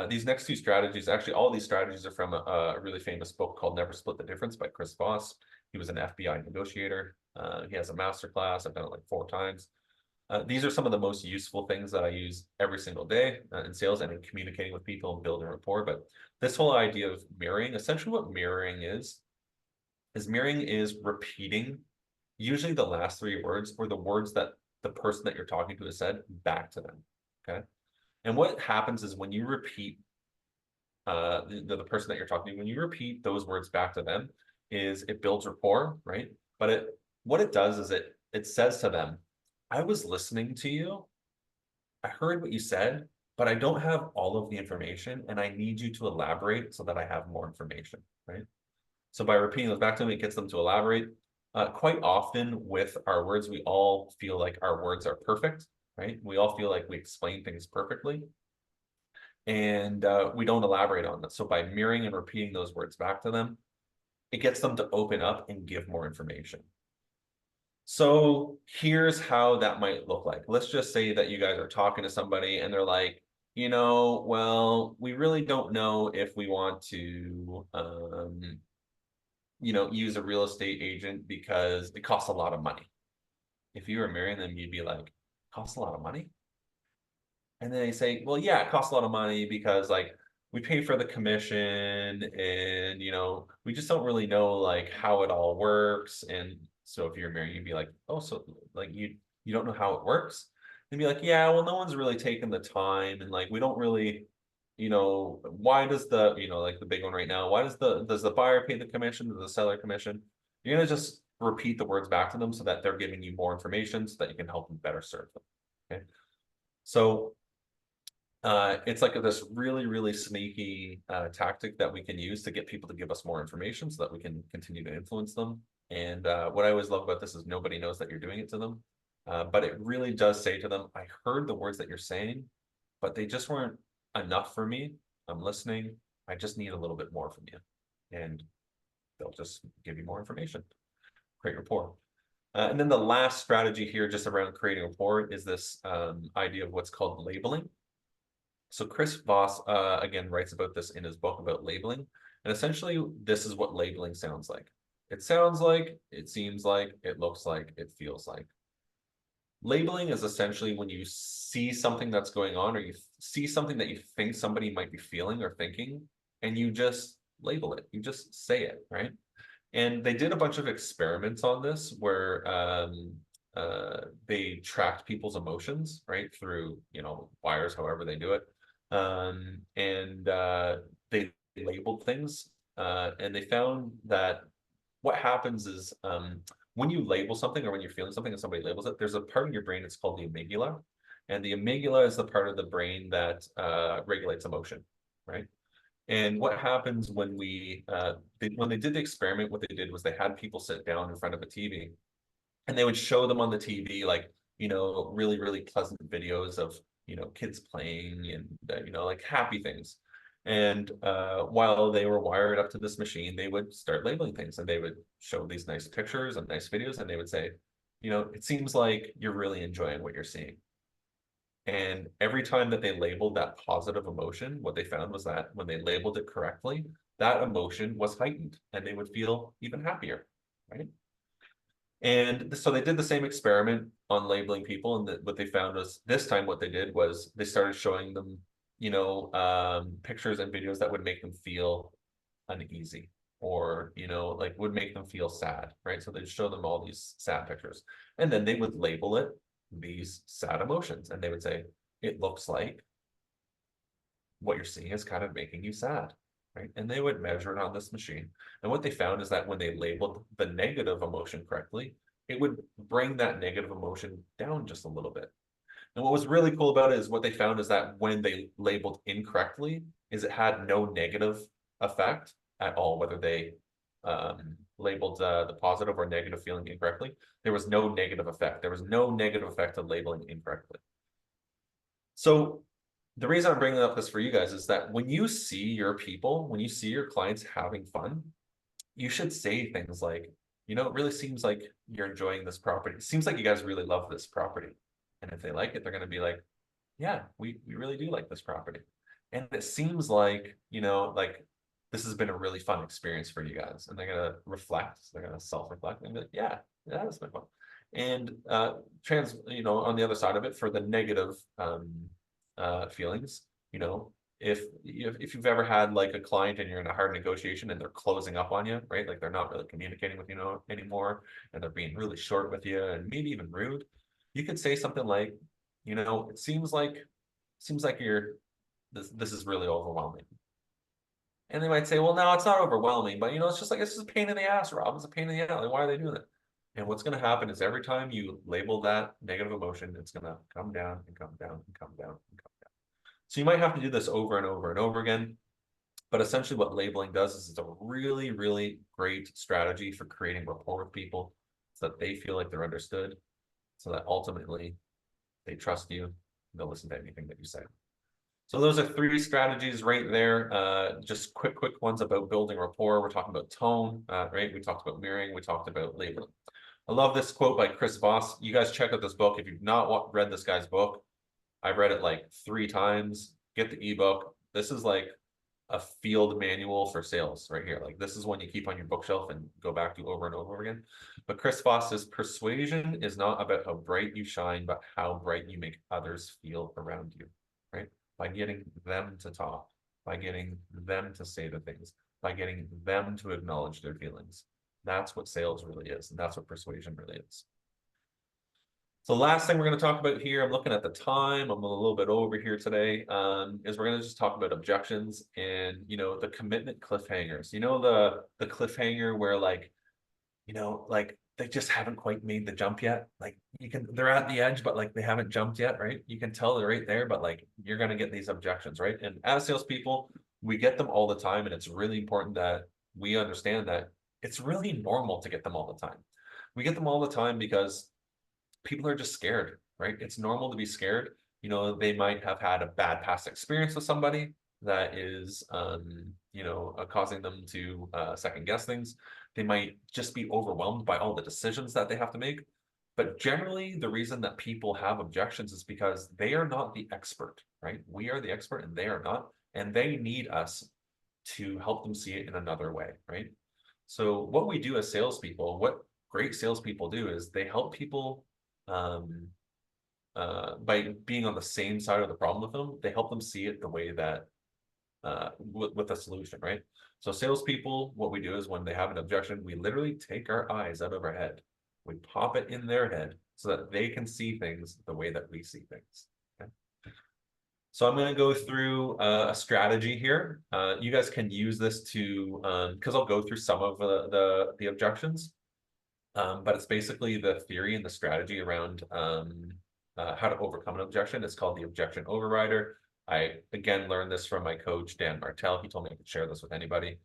These next two strategies, actually, all these strategies are from a really famous book called Never Split the Difference by Chris Voss. He was an FBI negotiator. He has a master class. I've done it like 4 times. These are some of the most useful things that I use every single day in sales and in communicating with people and building rapport. But this whole idea of mirroring, essentially what mirroring is mirroring is repeating usually the last 3 words or the words that the person that you're talking to has said back to them, okay? And what happens is when you repeat the person that you're talking to, when you repeat those words back to them, is it builds rapport, right? But what it does is it says to them, I was listening to you, I heard what you said, but I don't have all of the information and I need you to elaborate so that I have more information, right? So by repeating those back to them, it gets them to elaborate. Quite often with our words, we all feel like our words are perfect, right? We all feel like we explain things perfectly. And we don't elaborate on that. So by mirroring and repeating those words back to them, it gets them to open up and give more information. So here's how that might look like. Let's just say that you guys are talking to somebody and they're like, you know, well, we really don't know if we want to, you know, use a real estate agent because it costs a lot of money. If you were marrying them, you'd be like, costs a lot of money? And then they say, well, yeah, it costs a lot of money because like we pay for the commission and, you know, we just don't really know like how it all works. And so if you're married, you'd be like, oh, so like you don't know how it works? And be like, yeah, well, no one's really taken the time and like we don't really, you know, why does the, you know, like the big one right now, why does the buyer pay the commission, does the seller commission? You're gonna just repeat the words back to them so that they're giving you more information so that you can help them better serve them. Okay. So It's like this really, really sneaky tactic that we can use to get people to give us more information so that we can continue to influence them. And what I always love about this is nobody knows that you're doing it to them. But it really does say to them, I heard the words that you're saying, but they just weren't enough for me. I'm listening. I just need a little bit more from you. And they'll just give you more information. Create rapport. And then the last strategy here, just around creating rapport, is this idea of what's called labeling. So Chris Voss, again, writes about this in his book about labeling. And essentially, this is what labeling sounds like. It sounds like, it seems like, it looks like, it feels like. Labeling is essentially when you see something that's going on, or you see something that you think somebody might be feeling or thinking, and you just label it. You just say it, right? And they did a bunch of experiments on this where they tracked people's emotions, right, through, wires, however they do it. They labeled things, and they found that what happens is when you label something, or when you're feeling something and somebody labels it, there's a part in your brain, it's called the amygdala. And the amygdala is the part of the brain that regulates emotion, right? And what happens when when they did the experiment, what they did was they had people sit down in front of a TV, and they would show them on the TV, like, really, really pleasant videos of, kids playing and, like happy things. And while they were wired up to this machine, they would start labeling things, and they would show these nice pictures and nice videos, and they would say, it seems like you're really enjoying what you're seeing. And every time that they labeled that positive emotion, what they found was that when they labeled it correctly, that emotion was heightened, and they would feel even happier, right? And so they did the same experiment on labeling people, and what they found was this time what they did was they started showing them, pictures and videos that would make them feel uneasy, or, like would make them feel sad, right? So they'd show them all these sad pictures, and then they would label it these sad emotions, and they would say, it looks like what you're seeing is kind of making you sad, right? And they would measure it on this machine. And what they found is that when they labeled the negative emotion correctly, it would bring that negative emotion down just a little bit. And what was really cool about it is what they found is that when they labeled incorrectly, is it had no negative effect at all, whether they labeled the positive or negative feeling incorrectly. There was no negative effect. There was no negative effect of labeling incorrectly. So the reason I'm bringing up this for you guys is that when you see your people, when you see your clients having fun, you should say things like, it really seems like you're enjoying this property. It seems like you guys really love this property. And if they like it, they're going to be like, yeah, we really do like this property. And it seems like, like this has been a really fun experience for you guys. And they're going to reflect, they're going to self-reflect and be like, yeah, that's been fun. And on the other side of it, for the negative feelings, if you've ever had like a client and you're in a hard negotiation and they're closing up on you, right? Like they're not really communicating with you anymore, and they're being really short with you and maybe even rude, you could say something like, it seems like this is really overwhelming. And they might say, well, no, it's not overwhelming, but it's just a pain in the ass, Rob. It's a pain in the ass. Like, why are they doing that? And what's going to happen is every time you label that negative emotion, it's going to come down and come down and come down and come down. So you might have to do this over and over and over again. But essentially what labeling does is it's a really, really great strategy for creating rapport with people so that they feel like they're understood, so that ultimately they trust you, they'll listen to anything that you say. So those are 3 strategies right there. Just quick ones about building rapport. We're talking about tone, right? We talked about mirroring. We talked about labeling. I love this quote by Chris Voss. You guys check out this book. If you've not read this guy's book, I've read it like 3 times. Get the ebook. This is like a field manual for sales right here. Like this is one you keep on your bookshelf and go back to over and over again. But Chris Voss says, persuasion is not about how bright you shine, but how bright you make others feel around you, right? By getting them to talk, by getting them to say the things, by getting them to acknowledge their feelings. That's what sales really is. And that's what persuasion really is. So the last thing we're going to talk about here, I'm looking at the time, I'm a little bit over here today, is we're going to just talk about objections and, the commitment cliffhangers. The cliffhanger where like they just haven't quite made the jump yet. Like they're at the edge, but like they haven't jumped yet, right? You can tell they're right there, but like you're gonna get these objections, right? And as salespeople, we get them all the time, and it's really important that we understand that it's really normal to get them all the time. We get them all the time because people are just scared, right? It's normal to be scared. You know, they might have had a bad past experience with somebody that is, causing them to second guess things. They might just be overwhelmed by all the decisions that they have to make. But generally, the reason that people have objections is because they are not the expert, right? We are the expert and they are not. And they need us to help them see it in another way, right? So what we do as salespeople, what great salespeople do is they help people by being on the same side of the problem with them. They help them see it the way that with a solution, right? So salespeople, what we do is when they have an objection, we literally take our eyes out of our head. We pop it in their head so that they can see things the way that we see things. Okay? So I'm going to go through a strategy here. You guys can use this to, because I'll go through some of the objections, but it's basically the theory and the strategy around how to overcome an objection. It's called the objection overrider. I, again, learned this from my coach, Dan Martell. He told me I could share this with anybody.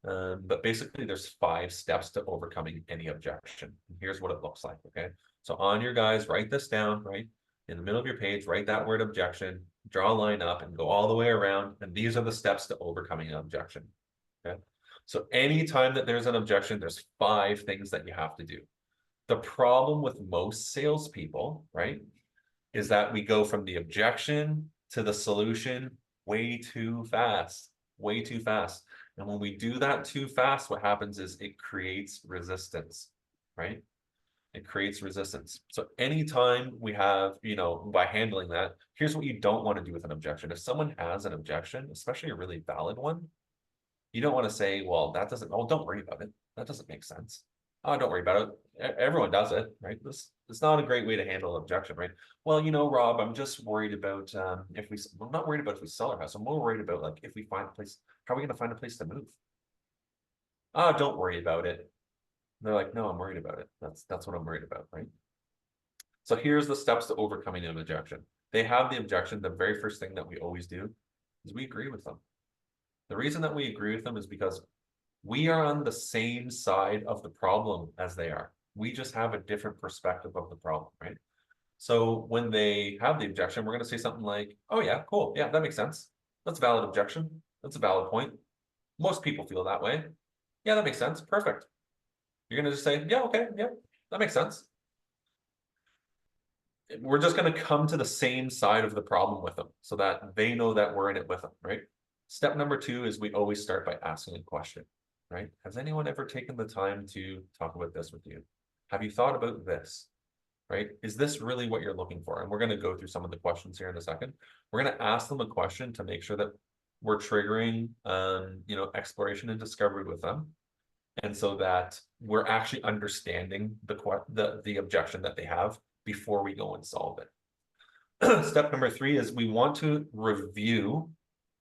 But basically, there's 5 steps to overcoming any objection. And here's what it looks like, okay? So on your guys, write this down, right? In the middle of your page, write that word objection, draw a line up, and go all the way around. And these are the steps to overcoming an objection, okay? So anytime that there's an objection, there's 5 things that you have to do. The problem with most salespeople, right, is that we go from the objection to the solution way too fast, way too fast. And when we do that too fast, what happens is it creates resistance, right? It creates resistance. So anytime we have, by handling that, here's what you don't want to do with an objection. If someone has an objection, especially a really valid one, you don't want to say, well, that doesn't, oh, don't worry about it. That doesn't make sense. Oh, don't worry about it. Everyone does it, right? It's not a great way to handle objection, right? Well, Rob, I'm just worried about I'm not worried about if we sell our house. I'm more worried about like if we find a place, how are we going to find a place to move? Oh, don't worry about it. They're like, no, I'm worried about it. That's what I'm worried about, right? So here's the steps to overcoming an objection. They have the objection. The very first thing that we always do is we agree with them. The reason that we agree with them is because we are on the same side of the problem as they are. We just have a different perspective of the problem, right? So when they have the objection, we're going to say something like, oh yeah, cool. Yeah, that makes sense. That's a valid objection. That's a valid point. Most people feel that way. Yeah, that makes sense. Perfect. You're going to just say, yeah, okay, yeah, that makes sense. We're just going to come to the same side of the problem with them so that they know that we're in it with them, right? Step number 2 is we always start by asking a question, right? Has anyone ever taken the time to talk about this with you? Have you thought about this, right? Is this really what you're looking for? And we're going to go through some of the questions here in a second. We're going to ask them a question to make sure that we're triggering, exploration and discovery with them. And so that we're actually understanding the objection that they have before we go and solve it. Step number 3 is we want to review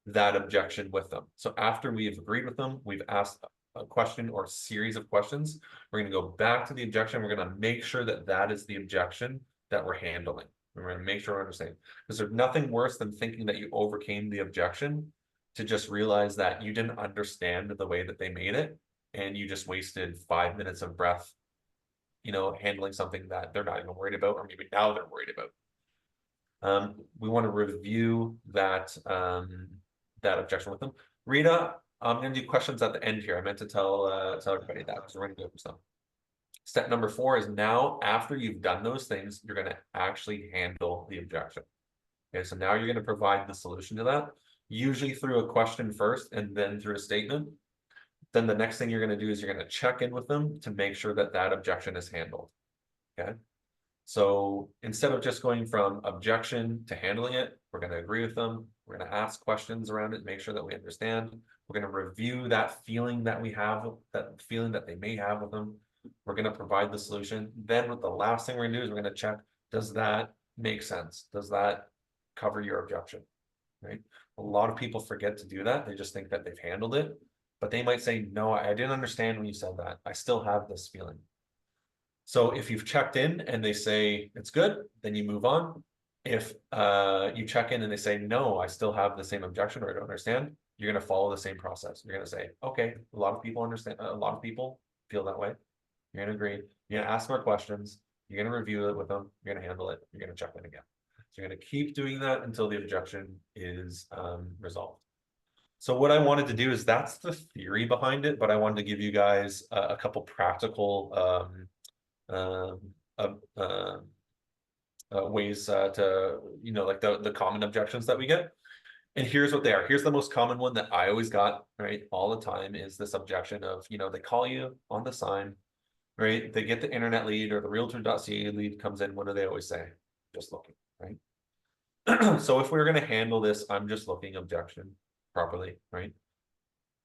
that objection with them. So after we have agreed with them, we've asked a question or a series of questions. We're going to go back to the objection. We're going to make sure that that is the objection that we're handling. We're going to make sure we understand. Because there's nothing worse than thinking that you overcame the objection to just realize that you didn't understand the way that they made it. And you just wasted 5 minutes of breath, handling something that they're not even worried about, or maybe now they're worried about. We want to review that objection with them. Rita, I'm going to do questions at the end here. I meant to tell everybody that because we're going to go through some. Step number 4 is now after you've done those things, you're going to actually handle the objection. Okay, so now you're going to provide the solution to that, usually through a question first and then through a statement. Then the next thing you're going to do is you're going to check in with them to make sure that that objection is handled. Okay. So instead of just going from objection to handling it, we're going to agree with them. We're going to ask questions around it, make sure that we understand. We're going to review that feeling that we have, that feeling that they may have with them. We're going to provide the solution. Then what the last thing we're going to do is we're going to check, does that make sense? Does that cover your objection? Right? A lot of people forget to do that. They just think that they've handled it, but they might say, no, I didn't understand when you said that. I still have this feeling. So if you've checked in and they say it's good, then you move on. If you check in and they say, no, I still have the same objection or I don't understand, you're going to follow the same process. You're going to say, okay, a lot of people understand, a lot of people feel that way. You're going to agree. You're going to ask more questions. You're going to review it with them. You're going to handle it. You're going to check in again. So you're going to keep doing that until the objection is resolved. So what I wanted to do is that's the theory behind it, but I wanted to give you guys a couple practical ways to, you know, like the common objections that we get. And here's what they are. Here's the most common one that I always got, right, all the time is this objection of, you know, they call you on the sign, right? They get the internet lead or the realtor.ca lead comes in. What do they always say? Just looking, right? So if we're going to handle this, I'm just looking objection properly, right?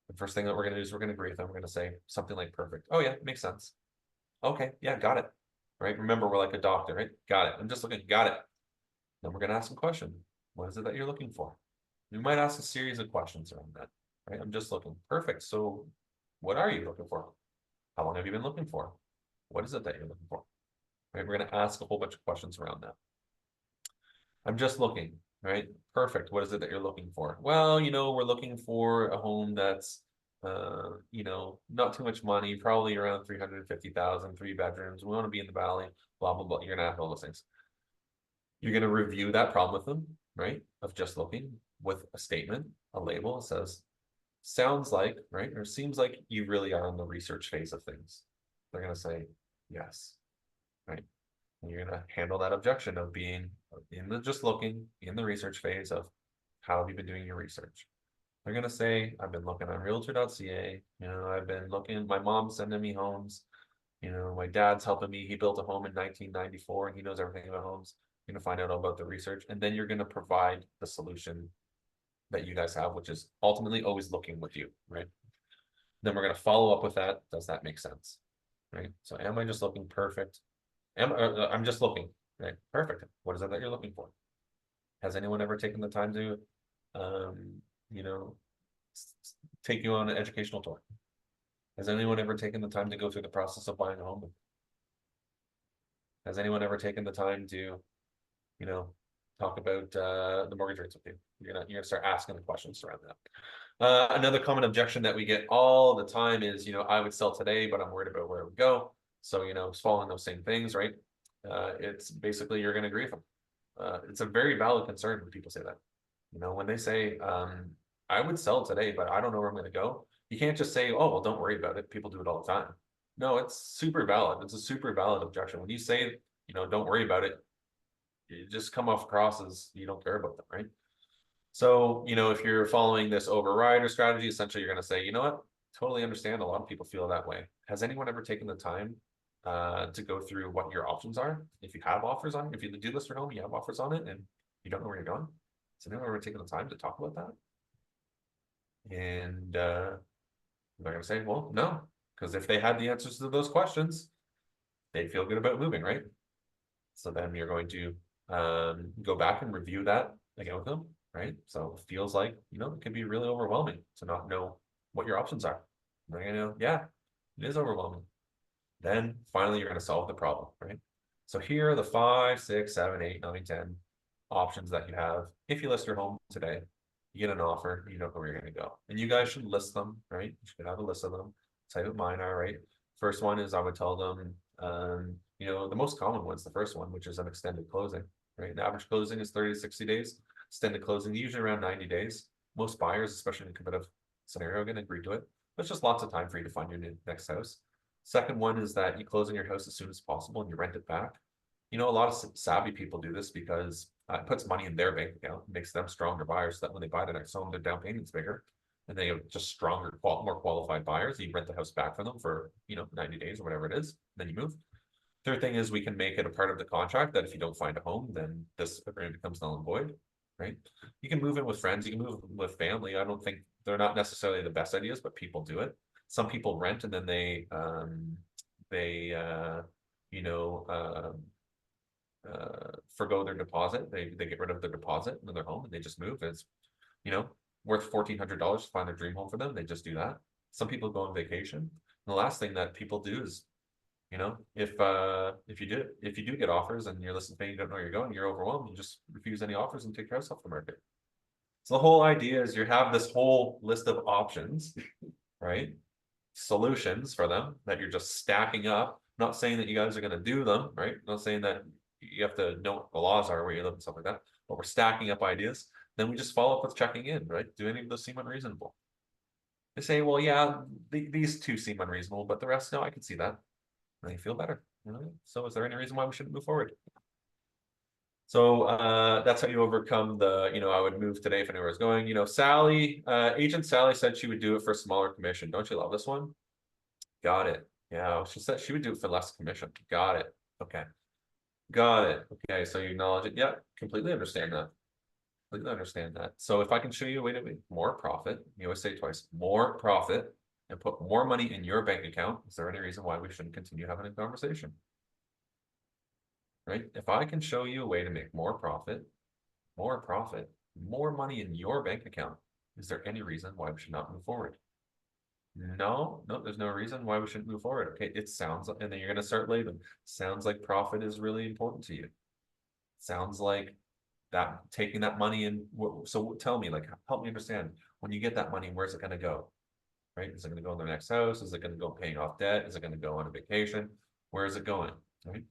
The first thing that we're going to do is we're going to agree with them. We're going to say something like perfect. Oh yeah, makes sense. Okay, yeah, got it. Right? Remember, we're like a doctor, right? Got it. I'm just looking, got it. Then we're going to ask a question. What is it that you're looking for? We might ask a series of questions around that, right? I'm just looking. Perfect. So what are you looking for? How long have you been looking for? What is it that you're looking for? Right? We're going to ask a whole bunch of questions around that. I'm just looking, right? Perfect. What is it that you're looking for? Well, you know, we're looking for a home that's, you know, not too much money, probably around 350,000, 3 bedrooms. We want to be in the valley, blah, blah, blah. You're going to have all those things. You're going to review that problem with them, right? Of just looking with a statement, a label that says, sounds like, right? Or seems like you really are in the research phase of things. They're going to say, yes, right? And you're going to handle that objection of being in the just looking in the research phase of how have you been doing your research? They're going to say, I've been looking on realtor.ca. You know, I've been looking, my mom's sending me homes. You know, my dad's helping me. He built a home in 1994 and he knows everything about homes. You're going to find out all about the research. And then you're going to provide the solution that you guys have, which is ultimately always looking with you, right? Then we're going to follow up with that. Does that make sense? Right? So am I just looking perfect? I'm just looking, right? Perfect. What is it that you're looking for? Has anyone ever taken the time to, you know, take you on an educational tour? Has anyone ever taken the time to go through the process of buying a home? Has anyone ever taken the time to, you know, talk about the mortgage rates with you? You're gonna start asking the questions around that. Another common objection that we get all the time is, you know, I would sell today, but I'm worried about where it would go. So, you know, it's following those same things, right? It's basically you're going to agree with them. It's a very valid concern when people say that. You know, when they say, I would sell today, but I don't know where I'm going to go. You can't just say, oh, well, don't worry about it. People do it all the time. No, it's super valid. It's a super valid objection. When you say, you know, don't worry about it, you just come off across as you don't care about them, right? So, you know, if you're following this overrider strategy, essentially you're going to say, you know what, totally understand. A lot of people feel that way. Has anyone ever taken the time to go through what your options are? If you have offers on, if you do list your home, you have offers on it and you don't know where you're going. Has anyone ever taken the time to talk about that? And they're going to say, well, no, because if they had the answers to those questions, they'd feel good about moving, right? So then you're going to go back and review that again with them, right? So it feels like, you know, it can be really overwhelming to not know what your options are. They're going to know, yeah, it is overwhelming. Then finally, you're going to solve the problem, right? So here are the 5, 6, 7, 8, 9, 10 options that you have. If you list your home today, you get an offer, you don't know where you're going to go. And you guys should list them, right? You should have a list of them. Type of mine are, right? First one is I would tell them, you know, the most common one's the first one, which is an extended closing, right? The average closing is 30 to 60 days. Extended closing, usually around 90 days. Most buyers, especially in a competitive scenario, are going to agree to it. But it's just lots of time for you to find your next house. Second one is that you close on your house as soon as possible and you rent it back. You know, a lot of savvy people do this because it puts money in their bank account, makes them stronger buyers so that when they buy the next home, their down payment's bigger. And they have just stronger, more qualified buyers. You rent the house back from them for, you know, 90 days or whatever it is, then you move. Third thing is we can make it a part of the contract that if you don't find a home, then this agreement becomes null and void, right? You can move in with friends, you can move with family. I don't think they're not necessarily the best ideas, but people do it. Some people rent and then they you know, forgo their deposit. They get rid of their deposit in their home and they just move. It's, you know, worth $1,400 to find their dream home for them. They just do that. Some people go on vacation. And the last thing that people do is You know, if you do get offers and you're listening to me, you don't know where you're going, you're overwhelmed, you just refuse any offers and take your house off the market. So the whole idea is you have this whole list of options, right? Solutions for them that you're just stacking up. Not saying that you guys are going to do them, right? Not saying that you have to know what the laws are where you live and stuff like that, but we're stacking up ideas. Then we just follow up with checking in, right? Do any of those seem unreasonable? They say, well, yeah, these two seem unreasonable, but the rest, no, I can see that. And they feel better. You know? So is there any reason why we shouldn't move forward? So that's how you overcome the, I would move today if anywhere was going. Sally, Agent Sally said she would do it for a smaller commission. Don't you love this one? Got it. Yeah, she said she would do it for less commission. Got it. Okay. Got it. Okay, so you acknowledge it. Yeah, completely understand that. Completely understand that. So if I can show you a way to make more profit, you always say twice, more profit, and put more money in your bank account, is there any reason why we shouldn't continue having a conversation? Right? If I can show you a way to make more profit, more money in your bank account, is there any reason why we should not move forward? No, there's no reason why we shouldn't move forward. Okay, it sounds, and then you're going to start labeling. Sounds like profit is really important to you. Sounds like that taking that money in. So tell me, like, help me understand. When you get that money, where's it going to go? Right? Is it going to go in the next house? Is it going to go paying off debt? Is it going to go on a vacation? Where is it going? Right?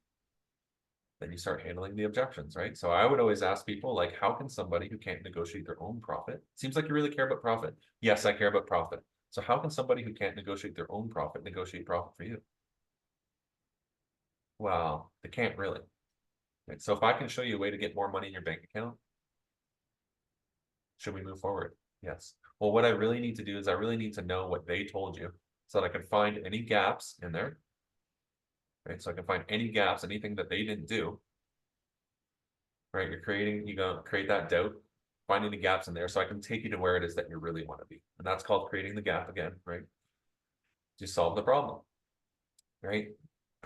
Then you start handling the objections, right? So I would always ask people, like, how can somebody who can't negotiate their own profit? Seems like you really care about profit. Yes, I care about profit. So how can somebody who can't negotiate their own profit negotiate profit for you? Well, they can't really. Right? So if I can show you a way to get more money in your bank account, should we move forward? Yes. Well, what I really need to do is I really need to know what they told you so that I can find any gaps in there. Right? So I can find any gaps, anything that they didn't do. Right? You're gonna create that doubt, finding the gaps in there so I can take you to where it is that you really want to be. And that's called creating the gap again, right? To solve the problem. Right?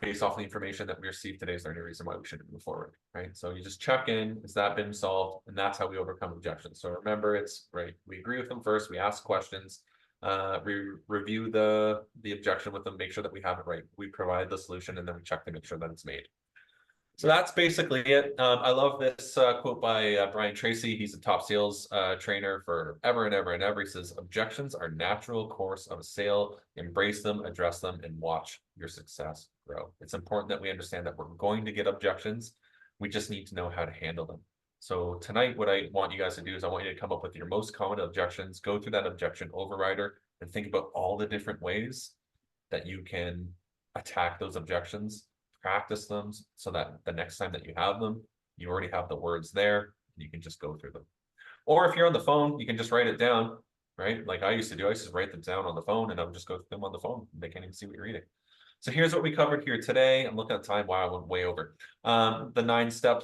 Based off the information that we received today, is there any reason why we shouldn't move forward? Right. So you just check in, has that been solved? And that's how we overcome objections. So remember, it's right. We agree with them first, we ask questions, we review the objection with them, make sure that we have it right. We provide the solution and then we check to make sure that it's made. So that's basically it. I love this quote by Brian Tracy. He's a top sales trainer for ever and ever and ever. He says, objections are natural course of a sale. Embrace them, address them, and watch your success grow. It's important that we understand that we're going to get objections. We just need to know how to handle them. So tonight, what I want you guys to do is I want you to come up with your most common objections, go through that objection overrider, and think about all the different ways that you can attack those objections. Practice them so that the next time that you have them, you already have the words there. You can just go through them. Or if you're on the phone, you can just write it down, right? Like I used to do. I used to write them down on the phone and I would just go through them on the phone. They can't even see what you're reading. So here's what we covered here today. I'm looking at time. Wow, I went way over. The 9-step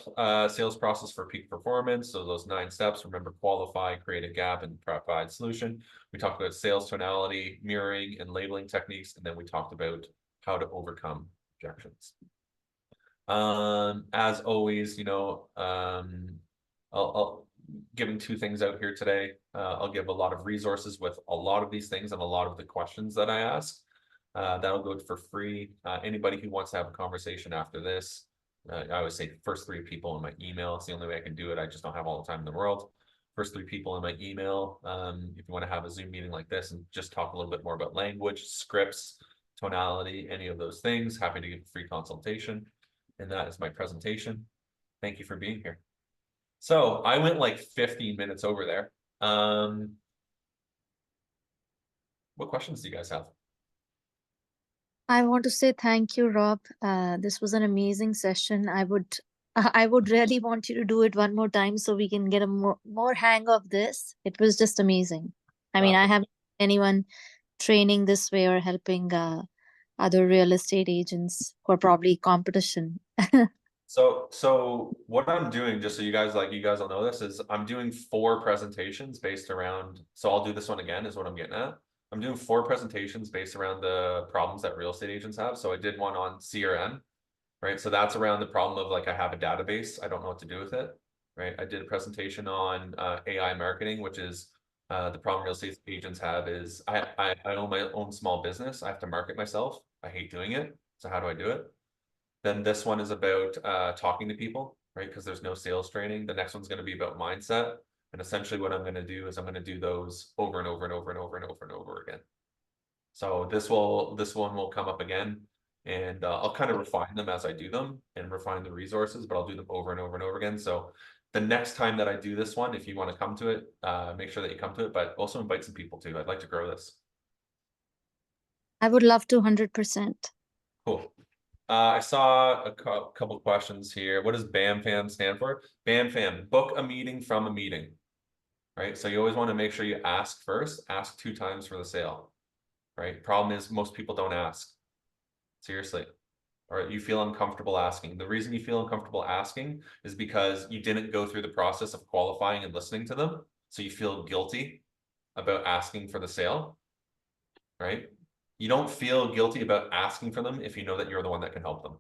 sales process for peak performance. So those 9 steps, remember, qualify, create a gap, and provide solution. We talked about sales tonality, mirroring, and labeling techniques. And then we talked about how to overcome objections. As always, I'll giving 2 things out here today. I'll give a lot of resources with a lot of these things and a lot of the questions that I ask. That'll go for free. Anybody who wants to have a conversation after this, I always say first 3 people in my email. It's the only way I can do it. I just don't have all the time in the world. First 3 people in my email. If you want to have a Zoom meeting like this and just talk a little bit more about language, scripts, tonality, any of those things, happy to give a free consultation. And that is my presentation. Thank you for being here. So I went like 15 minutes over there. What questions do you guys have? I want to say thank you, Rob. This was an amazing session. I would really want you to do it one more time so we can get a more hang of this. It was just amazing. I mean, I haven't anyone training this way or helping other real estate agents who are probably competition. So what I'm doing, just so you guys all know this, is I'm doing 4 presentations based around, so I'll do this one again is what I'm getting at. I'm doing 4 presentations based around the problems that real estate agents have. So I did one on CRM, right? So that's around the problem of like, I have a database, I don't know what to do with it, right? I did a presentation on AI marketing, which is the problem real estate agents have is I own my own small business. I have to market myself. I hate doing it. So how do I do it? Then this one is about talking to people, right? Because there's no sales training. The next one's going to be about mindset. And essentially what I'm going to do is I'm going to do those over and over and over and over and over and over again. So this one will come up again, and I'll kind of refine them as I do them and refine the resources, but I'll do them over and over and over again. So the next time that I do this one, if you want to come to it, make sure that you come to it, but also invite some people too. I'd like to grow this. I would love to 100%. Cool. I saw a couple questions here. What does BAMFAM stand for? BAMFAM, book a meeting from a meeting, right? So you always want to make sure you ask first, ask 2 times for the sale, right? Problem is most people don't ask. Seriously. Or you feel uncomfortable asking. The reason you feel uncomfortable asking is because you didn't go through the process of qualifying and listening to them. So you feel guilty about asking for the sale, right? You don't feel guilty about asking for them if you know that you're the one that can help them.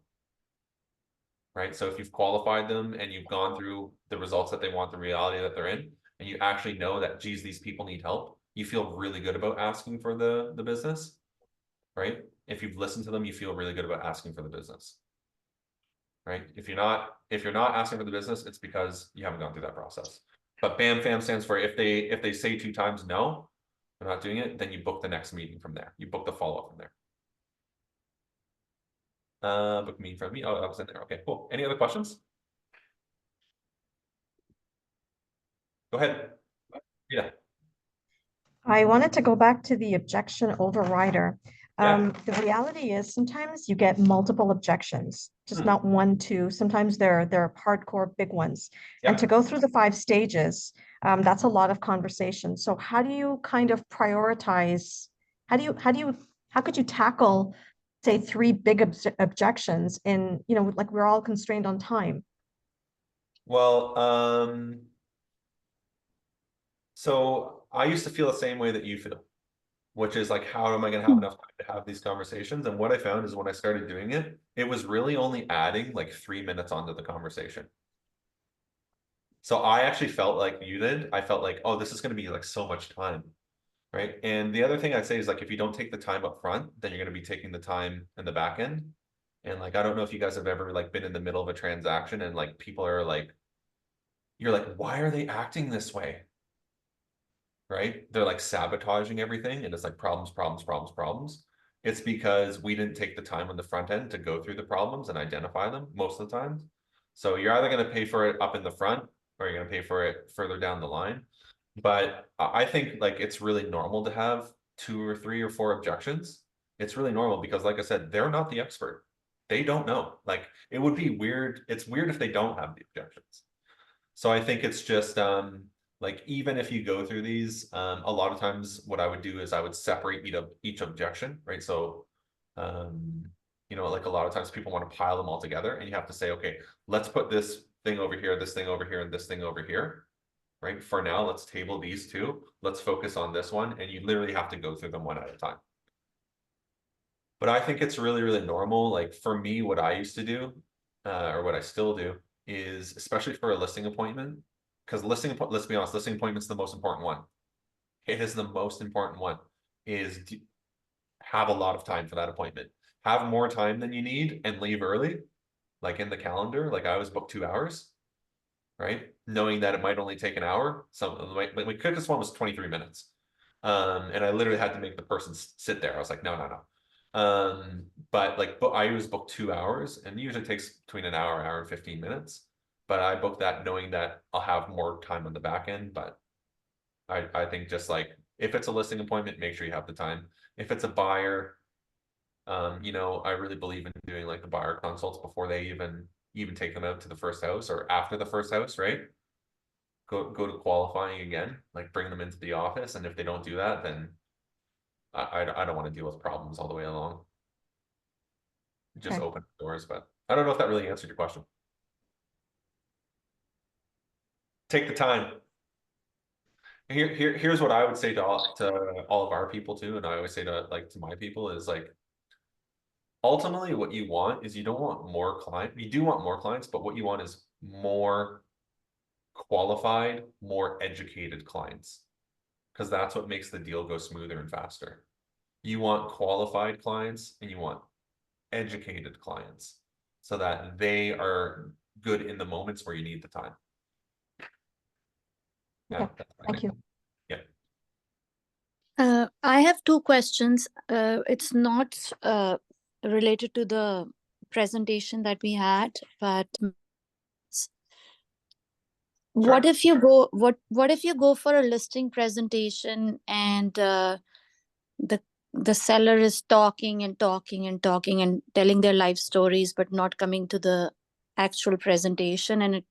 Right? So if you've qualified them and you've gone through the results that they want, the reality that they're in, and you actually know that, geez, these people need help, you feel really good about asking for the business, right? If you've listened to them, you feel really good about asking for the business. Right? If you're not asking for the business, it's because you haven't gone through that process. But BAMFAM stands for if they say 2 times no, they're not doing it, then you book the next meeting from there. You book the follow-up from there. Book me from me. Oh, that was in there. Okay, cool. Any other questions? Go ahead. Yeah. I wanted to go back to the objection overrider. Yeah. The reality is sometimes you get multiple objections, just Hmm. not 1, 2. Sometimes they're hardcore big ones. Yeah. And to go through the 5 stages, that's a lot of conversation. So how do you kind of prioritize? How could you tackle, say, 3 big objections in, like we're all constrained on time? Well, so I used to feel the same way that you feel, which is like, how am I going to have enough time to have these conversations? And what I found is when I started doing it, it was really only adding like 3 minutes onto the conversation. So I actually felt like you did. I felt like, oh, this is going to be like so much time. Right. And the other thing I'd say is like, if you don't take the time up front, then you're going to be taking the time in the back end. And like, I don't know if you guys have ever like been in the middle of a transaction and like people are like, you're like, why are they acting this way? Right? They're like sabotaging everything and it's like problems, problems, problems, problems. It's because we didn't take the time on the front end to go through the problems and identify them most of the time. So you're either going to pay for it up in the front or you're going to pay for it further down the line. But I think like it's really normal to have 2 or 3 or 4 objections. It's really normal because like I said, they're not the expert. They don't know. Like it would be weird. It's weird if they don't have the objections. So I think it's just like even if you go through these, a lot of times what I would do is I would separate each objection, right? So like a lot of times people want to pile them all together and you have to say, okay, let's put this thing over here, this thing over here, and this thing over here. Right? For now, let's table these 2. Let's focus on this one. And you literally have to go through them one at a time. But I think it's really, really normal. Like for me, what I used to do, or what I still do, is especially for a listing appointment, because let's be honest, listing appointment's the most important one. It is the most important one, is have a lot of time for that appointment. Have more time than you need and leave early, like in the calendar. Like I always book 2 hours. Right? Knowing that it might only take an hour. My quickest one was 23 minutes. And I literally had to make the person sit there. I was like, no. But I always book 2 hours and it usually takes between an hour and 15 minutes. But I book that knowing that I'll have more time on the back end. But I think just like, if it's a listing appointment, make sure you have the time. If it's a buyer, I really believe in doing like the buyer consults before they even take them out to the first house or after the first house, right? Go to qualifying again, like bring them into the office. And if they don't do that, then I don't want to deal with problems all the way along. Just Okay. open doors, but I don't know if that really answered your question. Take the time. Here's what I would say to all of our people too, and I always say to my people is like, ultimately what you want is you don't want more clients. You do want more clients, but what you want is more qualified, more educated clients, because that's what makes the deal go smoother and faster. You want qualified clients and you want educated clients so that they are good in the moments where you need the time. Yeah, Okay, that's my thank thing. you. I have two questions. It's not related to the presentation that we had, but what Sure. if you go what if you go for a listing presentation and the the seller is talking and talking and talking and telling their life stories but not coming to the actual presentation, and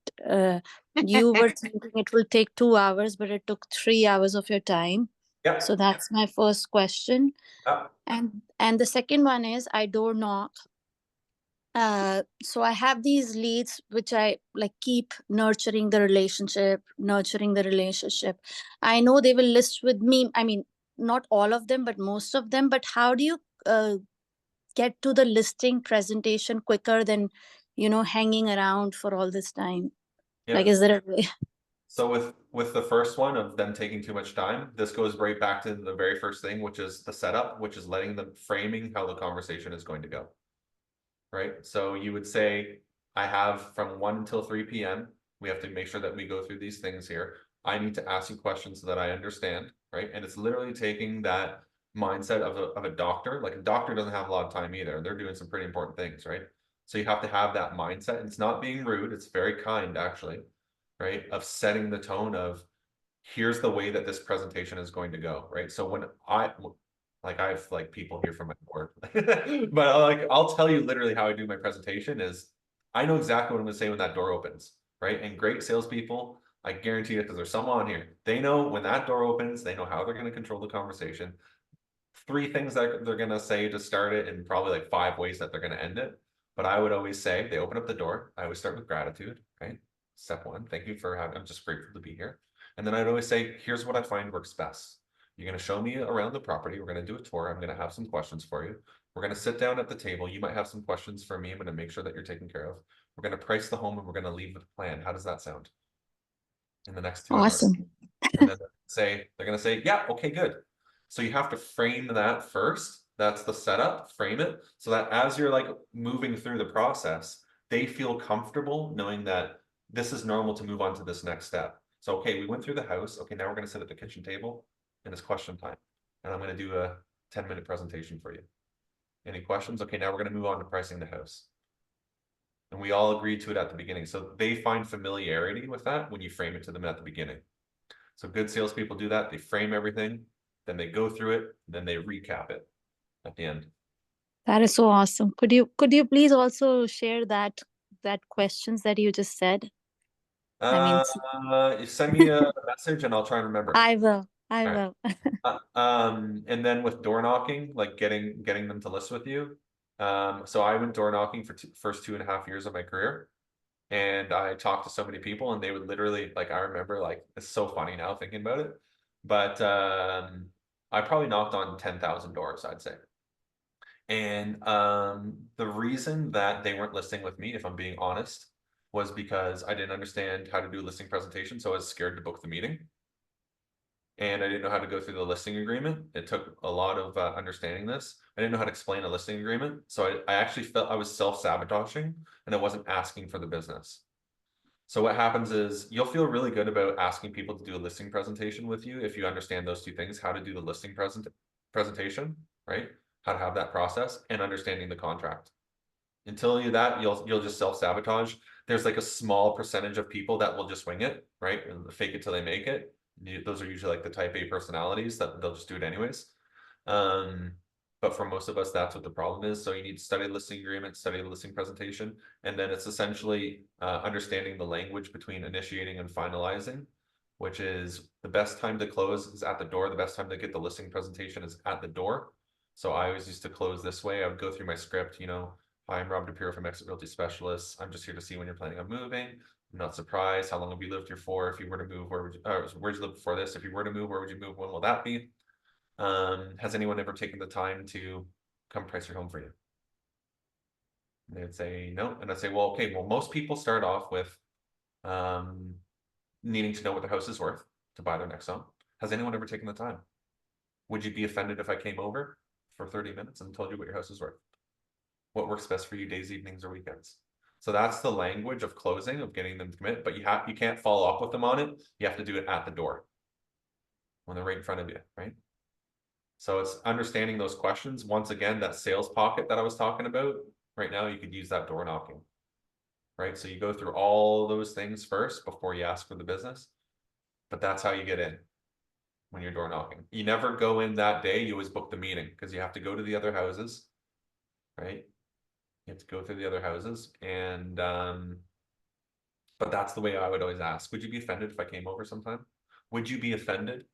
you were thinking it will take 2 hours but it took 3 hours of your time? Yeah. So that's my first question. And the second one is, I door knock. So I have these leads which I like keep nurturing the relationship. I know they will list with me. I mean, not all of them, but most of them. But how do you get to the listing presentation quicker than, hanging around for all this time? Like, Yeah. is there a way? So with the first one of them taking too much time, this goes right back to the very first thing, which is the setup, which is letting them framing how the conversation is going to go. Right? So you would say, I have from 1 until 3 p.m. We have to make sure that we go through these things here. I need to ask you questions so that I understand, right? And it's literally taking that mindset of a doctor. Like a doctor doesn't have a lot of time either. They're doing some pretty important things, right? So you have to have that mindset. It's not being rude, it's very kind actually, right? Of setting the tone of, here's the way that this presentation is going to go, right? So when I have like people here from my board, but I'll tell you literally how I do my presentation is I know exactly what I'm gonna say when that door opens, right? And great salespeople, I guarantee you, because there's someone on here, they know when that door opens, they know how they're gonna control the conversation. 3 things that they're gonna say to start it, and probably like 5 ways that they're gonna end it. But I would always say, they open up the door, I always start with gratitude, right? Step 1, thank you for having, I'm just grateful to be here. And then I'd always say, here's what I find works best. You're going to show me around the property. We're going to do a tour. I'm going to have some questions for you. We're going to sit down at the table. You might have some questions for me. I'm going to make sure that you're taken care of. We're going to price the home and we're going to leave with a plan. How does that sound? In the next 2 hours. Awesome. And then they're going to say, yeah, okay, good. So you have to frame that first. That's the setup, frame it so that as you're like moving through the process, they feel comfortable knowing that this is normal to move on to this next step. So, okay, we went through the house. Okay, now we're going to sit at the kitchen table and it's question time. And I'm going to do a 10-minute presentation for you. Any questions? Okay, now we're going to move on to pricing the house. And we all agreed to it at the beginning. So they find familiarity with that when you frame it to them at the beginning. So good salespeople do that. They frame everything, then they go through it, then they recap it at the end. That is so awesome. Could you please also share that questions that you just said? I mean, You send me a message and I'll try and remember. I will. I All will. And then with door knocking, like getting them to list with you. So I went door knocking for first 2.5 years of my career. And I talked to so many people and they would literally, like, I remember, like, it's so funny now thinking about it. But I probably knocked on 10,000 doors, I'd say. And the reason that they weren't listing with me, if I'm being honest, was because I didn't understand how to do a listing presentation. So I was scared to book the meeting. And I didn't know how to go through the listing agreement. It took a lot of understanding this. I didn't know how to explain a listing agreement. So I actually felt I was self-sabotaging and I wasn't asking for the business. So what happens is you'll feel really good about asking people to do a listing presentation with you if you understand those 2 things, how to do the listing presentation, right? How to have that process and understanding the contract. Until you that, you'll just self-sabotage. There's like a small percentage of people that will just wing it, right? And fake it till they make it. Those are usually like the type A personalities that they'll just do it anyways. But for most of us, that's what the problem is. So you need to study the listing agreement, study the listing presentation, and then it's essentially understanding the language between initiating and finalizing, which is the best time to close is at the door. The best time to get the listing presentation is at the door. So I always used to close this way. I would go through my script, hi, I'm Rob Dipiero from Exit Realty Specialists. I'm just here to see when you're planning on moving. I'm not surprised. How long have you lived here for? If you were to move, where'd you live before this? If you were to move, where would you move? When will that be? Has anyone ever taken the time to come price your home for you? And they'd say no. And I'd say, well, okay, well, most people start off with needing to know what their house is worth to buy their next home. Has anyone ever taken the time? Would you be offended if I came over for 30 minutes and told you what your house is worth? what works best for you days, evenings, or weekends. So that's the language of closing, of getting them to commit, but you can't follow up with them on it. You have to do it at the door when they're right in front of you, right? So it's understanding those questions. Once again, that sales pocket that I was talking about, right now you could use that door knocking, right? So you go through all those things first before you ask for the business, but that's how you get in when you're door knocking. You never go in that day, you always book the meeting because you have to go to the other houses, right? You have to go through the other houses, and but that's the way I would always ask. Would you be offended if I came over sometime? Would you be offended?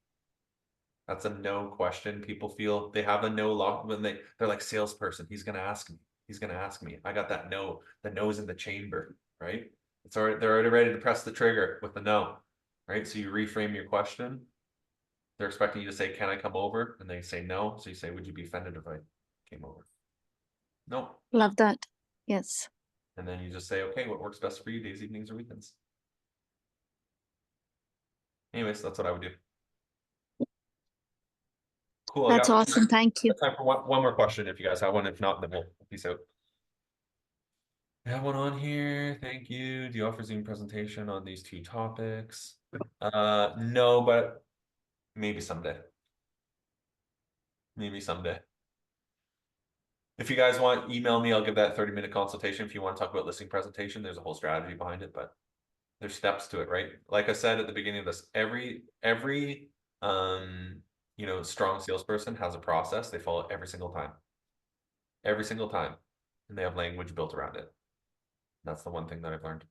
That's a no question. People feel they have a no lock when they're like, salesperson, he's gonna ask me. He's gonna ask me. I got that no, the no's in the chamber, right? It's already, they're already ready to press the trigger with the no, right? So you reframe your question. They're expecting you to say, can I come over? And they say no. So you say, would you be offended if I came over? No. Love that. Yes. And then you just say, okay, what works best for you, days, evenings, or weekends? Anyways, that's what I would do. Cool. That's awesome. Thank you. Time for one more question if you guys have one. If not, then we'll peace out. I have one on here. Thank you. Do you offer Zoom presentation on these two topics? No, but maybe someday. Maybe someday. If you guys want, email me. I'll give that 30-minute consultation. If you want to talk about listing presentation, there's a whole strategy behind it, but there's steps to it, right? Like I said at the beginning of this, every you know, strong salesperson has a process they follow every single time. Every single time. And they have language built around it. That's the one thing that I've learned.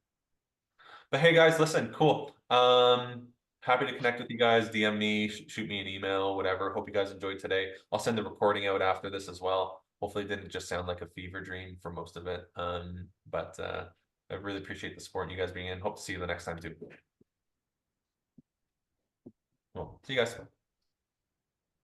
But hey guys, listen, cool. Happy to connect with you guys. DM me, shoot me an email, whatever. Hope you guys enjoyed today. I'll send the recording out after this as well. Hopefully it didn't just sound like a fever dream for most of it. But I really appreciate the support and you guys being in. Hope to see you the next time too. Well, see you guys.